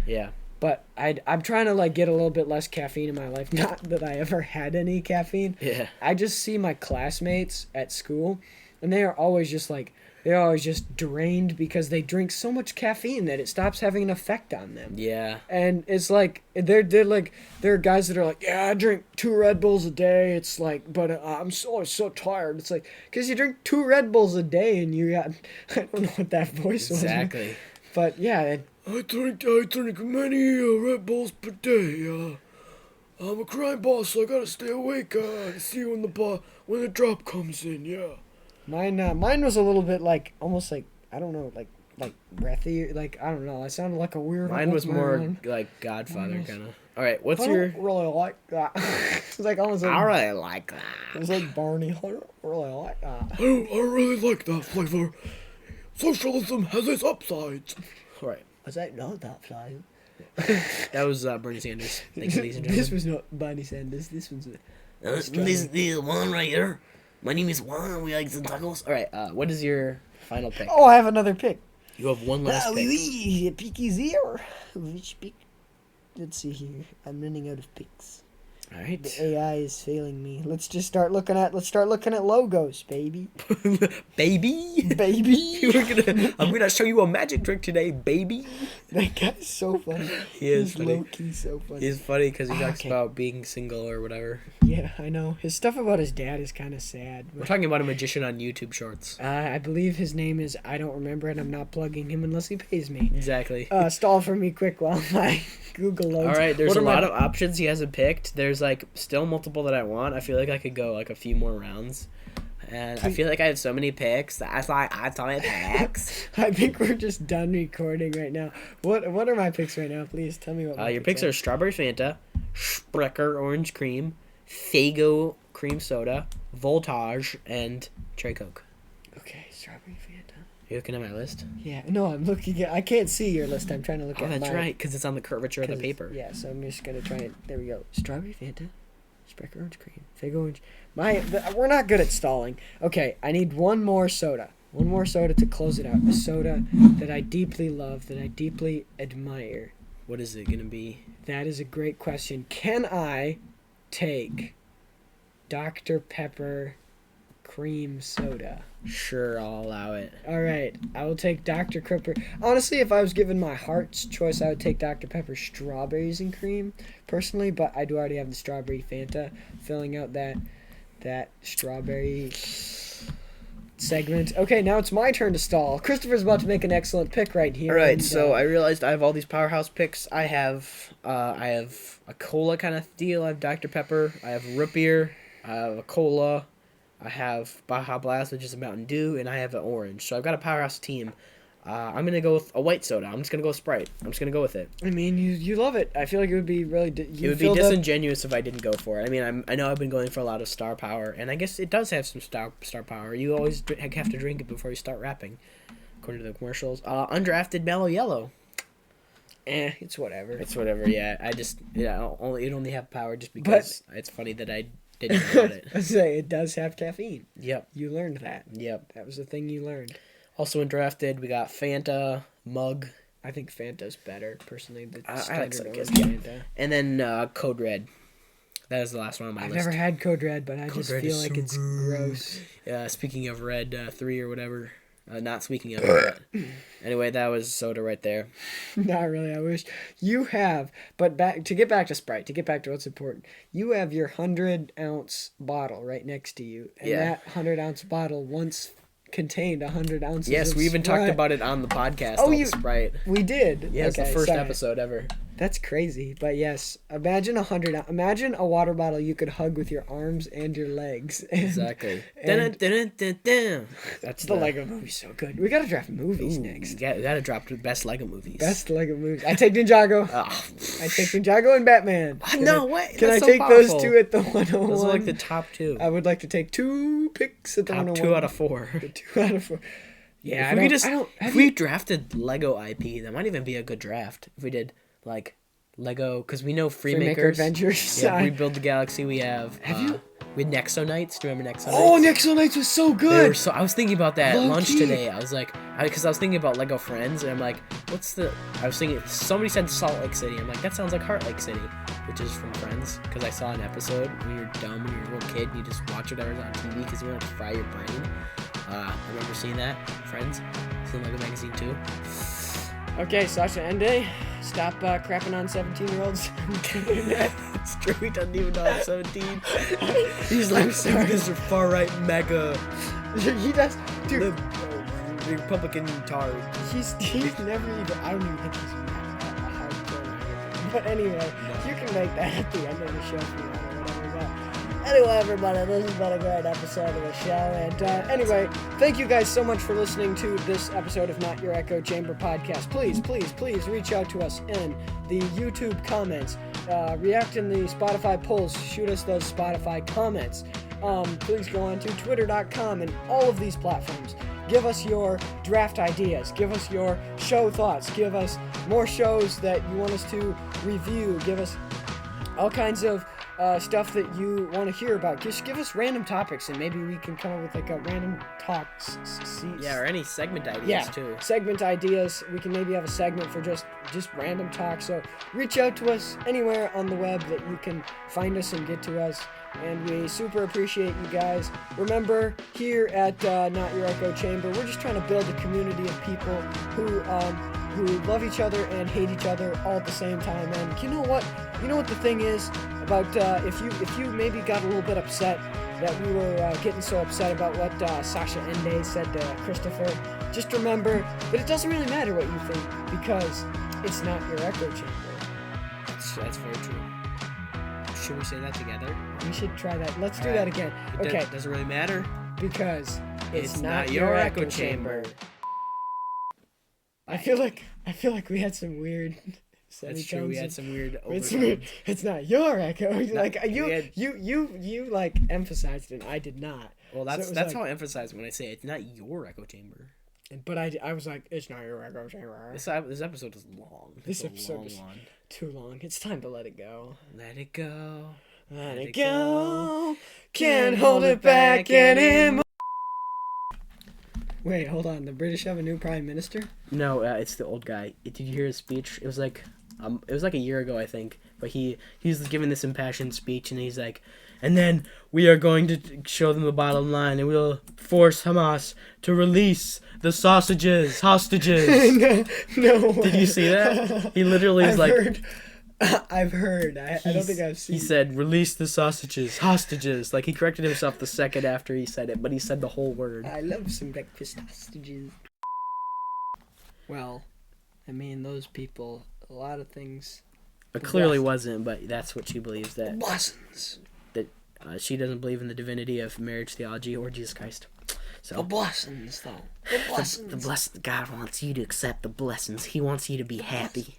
Yeah. but I'm trying to like get a little bit less caffeine in my life. Not that I ever had any caffeine. Yeah. I just see my classmates at school, and they are always just like they're always just drained because they drink so much caffeine that it stops having an effect on them. Yeah. And it's like they're like there are guys that are like, yeah, I drink 2 Red Bulls a day. It's like, but I'm so tired. It's like because you drink 2 Red Bulls a day and you got I don't know what that voice was. Exactly. But yeah. I drink many Red Bulls per day. I'm a crime boss, so I gotta stay awake. I see you when the drop comes in. Yeah. Mine was a little bit like almost like I don't know like breathy, like I don't know. I sounded like a weird. Mine was more like Godfather kind of. All right, what's your? I don't really like that. It's like almost. Like, I really like that. It's like Barney. I don't really like that. I really like that flavor. Socialism has its upsides. All right, Was that not that fly? that was Bernie Sanders. Thank you, ladies and gentlemen. This was not Barney Sanders. This one's. This is Juan right here. My name is Juan. We like some tacos. All right, what is your final pick? Oh, I have another pick. You have one last pick. Oui, picky's here. Which pick? Let's see here. I'm running out of picks. All right. The AI is failing me. Let's start looking at logos, baby. Baby. Baby. I'm gonna show you a magic trick today, baby. That guy's so funny. He is He's funny. low-key so funny. He's funny because he talks Okay. about being single or whatever. Yeah, I know. His stuff about his dad is kind of sad. We're talking about a magician on YouTube Shorts. I believe his name is, I don't remember, and I'm not plugging him unless he pays me. Exactly. Stall for me quick while my Google loads. All right, there's What a are my- lot of options he hasn't picked. There's like still multiple that I want. I feel like I could go like a few more rounds. And I feel like I have so many picks. That's why I saw my picks. I think we're just done recording right now. What are my picks right now? Please tell me what my Your picks are Strawberry Fanta, Sprecher Orange Cream, Faygo Cream Soda, Voltage, and Cherry Coke. Okay, strawberry Fanta. You looking at my list? Yeah, no, I'm looking at. I can't see your list. I'm trying to look Oh, at that's mine. right, because it's on the curvature of the 'Cause paper. Yeah, so I'm just gonna try it. There we go. Strawberry Fanta, Sprecher Orange Cream, Faygo Orange. We're not good at stalling. Okay, I need one more soda. One more soda to close it out. A soda that I deeply love, that I deeply admire. What is it gonna be? That is a great question. Can I take Dr. Pepper cream soda? Sure, I'll allow it. All right, I will take Dr. Pepper. Honestly, if I was given my heart's choice, I would take Dr. Pepper strawberries and cream, personally. But I do already have the strawberry Fanta, filling out that strawberry segment. Okay, now it's my turn to stall. Christopher's about to make an excellent pick right here. All right, and, so I realized I have all these powerhouse picks. I have a cola kind of deal. I have Dr. Pepper. I have root beer. I have a cola. I have Baja Blast, which is a Mountain Dew, and I have an orange. So I've got a powerhouse team. I'm gonna go with a white soda. I'm just gonna go with Sprite. I'm just gonna go with it. I mean, you love it. I feel like it would be really. It would be disingenuous if I didn't go for it. I mean, I know I've been going for a lot of star power, and I guess it does have some star power. You always have to drink it before you start rapping, according to the commercials. Undrafted Mellow Yellow. It's whatever. It's whatever. Yeah, it only have power just because it's funny that I didn't know about it. I say it does have caffeine. Yep. You learned that. Yep. That was the thing you learned. Also undrafted, we got Fanta, Mug, I think Fanta's better, personally. The I like standard Sunkist, orange yeah. Fanta. and then Code Red. That is the last one on my I've list. never had Code Red, but I just Red feel is like so it's good. gross. Speaking of Red 3 or whatever. Not speaking of it. But anyway, that was soda right there. Not really. I wish you have. But to get back to Sprite, to get back to what's important, you have your 100-ounce bottle right next to you, and Yeah. that 100-ounce bottle once contained 100 ounces. Yes, of we even Sprite. talked about it on the podcast. Oh, all you- the Sprite. We did. Yeah, it's the Okay, first sorry. episode ever. That's crazy, but yes, imagine Imagine a water bottle you could hug with your arms and your legs. Exactly. And- Dun-dun-dun-dun-dun. That's The Lego movie's so good. We gotta draft movies Ooh, next. We gotta drop the best Lego movies. Best Lego movies. I take Ninjago. Oh. I take Ninjago and Batman. No way. Can I That's so take powerful. those two at the 101? Those are like the top two. I would like to take 2 picks at the Top 101. 2 out of 4. 2 out of 4. Yeah, If we drafted Lego IP, that might even be a good draft. If we did like Lego, because we know Freemaker Freemakers. Adventures. Yeah, Rebuild the Galaxy. We have. Have you? We had Nexonites. Do you remember Nexonites? Oh, Nexonites was so They good. were so. I was thinking about that at lunch Low-key. today. I was like, because I was thinking about Lego Friends, and I'm like, what's the? I was thinking somebody said Salt Lake City. I'm like, that sounds like Heart Lake City, which is from Friends. Because I saw an episode when you're dumb when you're a little kid, and you just watch whatever's on TV because you want to fry your brain. I remember seeing that Friends. It's in Lego magazine too. Okay, Sacha Ende, stop crapping on 17-year-olds. It's true. He doesn't even know I'm 17. He's I'm like, sorry. this is far right mega. He does, dude. Republican tard. He's never even. I don't even think he's a hardcore nugget. But anyway, you can make that at the end of the show if you want or whatever. But anyway, everybody, this has been a great episode of the show. And anyway, thank you guys so much for listening to this episode of Not Your Echo Chamber podcast. Please reach out to us in the YouTube comments. React in the Spotify polls. Shoot us those Spotify comments. Please go on to twitter.com and all of these platforms. Give us your draft ideas. Give us your show thoughts. Give us more shows that you want us to review. Give us all kinds of stuff that you want to hear about. Just give us random topics, and maybe we can come up with like a random talk. Yeah, or any segment ideas too. Segment ideas. We can maybe have a segment for just random talk. So reach out to us anywhere on the web that you can find us and get to us. And we super appreciate you guys. Remember, here at Not Your Echo Chamber, we're just trying to build a community of people who love each other and hate each other all at the same time. And you know what? You know what the thing is about if you maybe got a little bit upset that we were getting so upset about what Sacha Ende said to Christopher. Just remember that it doesn't really matter what you think because it's not your echo chamber. That's very true. Should we say that together? We should try that. Let's do that again. Okay. Doesn't really matter. Because it's not your echo chamber. I feel like we had some weird. That's true. We had some weird. It's not your echo. Like you had- you like emphasized it. And I did not. Well, So it was that's like- how I emphasize when I say it's not your echo chamber. But I was like, it's not your echo chamber. This episode is long. This It's a episode long is one. too long. It's time to let it go. Let it go. Let it go. Can't hold it back anymore. Wait, hold on. The British have a new prime minister? No, it's the old guy. Did you hear his speech? It was like a year ago, I think. But he was giving this impassioned speech, and he's like, and then we are going to show them the bottom line, and we'll force Hamas to release the hostages. No. Did you see that? He literally is I've heard. I don't think I've seen. He said, release the hostages. Like, he corrected himself the second after he said it, but he said the whole word. I love some breakfast hostages. Well, I mean, those people, a lot of things. It clearly wasn't, but that's what she believes, that Blessings. she doesn't believe in the divinity of marriage theology or Jesus Christ. So The blessings, though. The blessings. God wants you to accept the blessings. He wants you to be happy.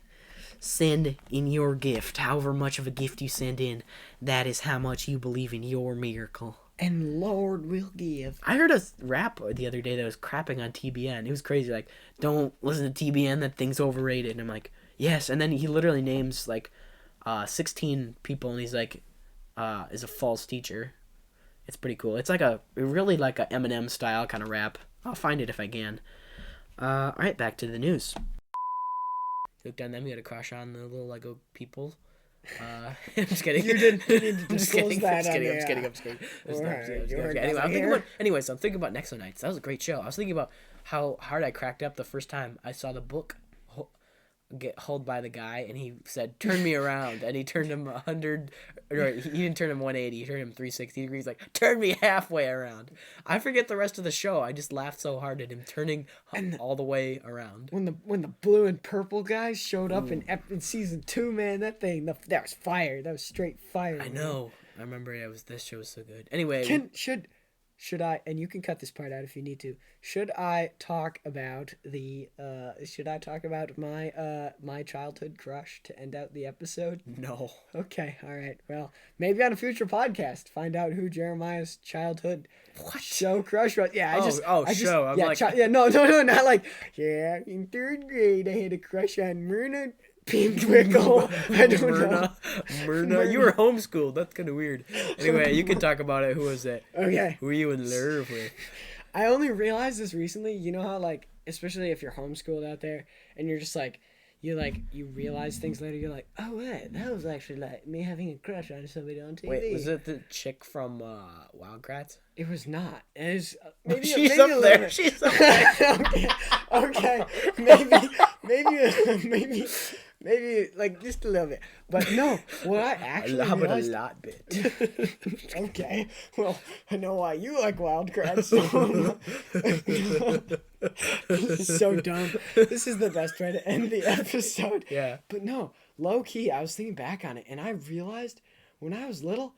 Send in your gift. However much of a gift you send in, that is how much you believe in your miracle. And Lord will give. I heard a rap the other day that was crapping on TBN. It was crazy. Like, don't listen to TBN, that thing's overrated. And I'm like, yes. And then he literally names, 16 people, and he's like, is a false teacher. It's pretty cool. It's really like a Eminem style kind of rap. I'll find it if I can. All right, back to the news. Looked on them. You had a crush on the little Lego people. I'm just kidding. You didn't need to I'm just kidding. disclose that I'm on just the, kidding. I'm just kidding. Alright, I'm thinking about Nexonites. That was a great show. I was thinking about how hard I cracked up the first time I saw the book get held by the guy, and he said, turn me around, and he turned him 100, or he didn't turn him 180, he turned him 360 degrees, like, turn me halfway around. I forget the rest of the show. I just laughed so hard at him turning all the way around. When the blue and purple guys showed up in season 2, man, that was fire. That was straight fire. I know. I remember this show was so good. Anyway. Should I, and you can cut this part out if you need to, should I talk about my childhood crush to end out the episode? No. Okay, all right. Well, maybe on a future podcast, find out who Jeremiah's childhood show crush was. Yeah, show. I'm yeah, like, no, not like, yeah, in 3rd grade I had a crush on Myrna Pink Wickle. I don't know. Myrna. You were homeschooled. That's kind of weird. Anyway, you can talk about it. Who was it? Okay. Who were you in love with? I only realized this recently. You know how, like, especially if you're homeschooled out there and you're just like, you realize things later. You're like, oh, wait, that was actually like me having a crush on somebody on TV. Wait, was it the chick from Wildcrats? It was not. It was maybe She's maybe up a little there. bit. She's up there. Okay. Maybe like just a little bit. But no, what I actually How about a realized. lot bit? Okay. Well, I know why you like Wildcrats. This is so dumb. This is the best way to end the episode. Yeah. But no, low key, I was thinking back on it, and I realized when I was little,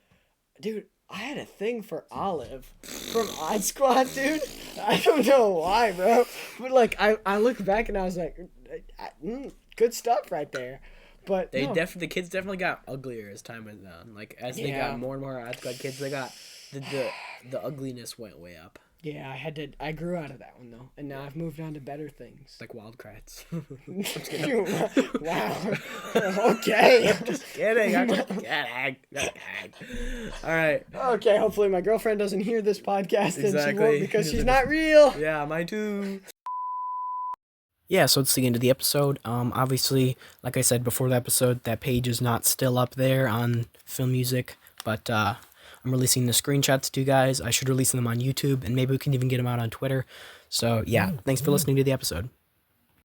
dude, I had a thing for Olive from Odd Squad, dude. I don't know why, bro. But like, I look back and I was like, good stuff right there. But They no. the kids definitely got uglier as time went on. Like as they got more and more Odd Squad kids, they got the ugliness went way up. Yeah, I grew out of that one though, and now I've moved on to better things. Like Wildcrats. Wow. Okay. Just kidding. I'm just kidding. All right. Okay. Hopefully my girlfriend doesn't hear this podcast, and she Exactly. won't because she's not real. Yeah, mine too. Yeah, so it's the end of the episode. Obviously, like I said before the episode, that page is not still up there on Filmmusic, but I'm releasing the screenshots to you guys. I should release them on YouTube, and maybe we can even get them out on Twitter. So yeah, thanks for listening to the episode.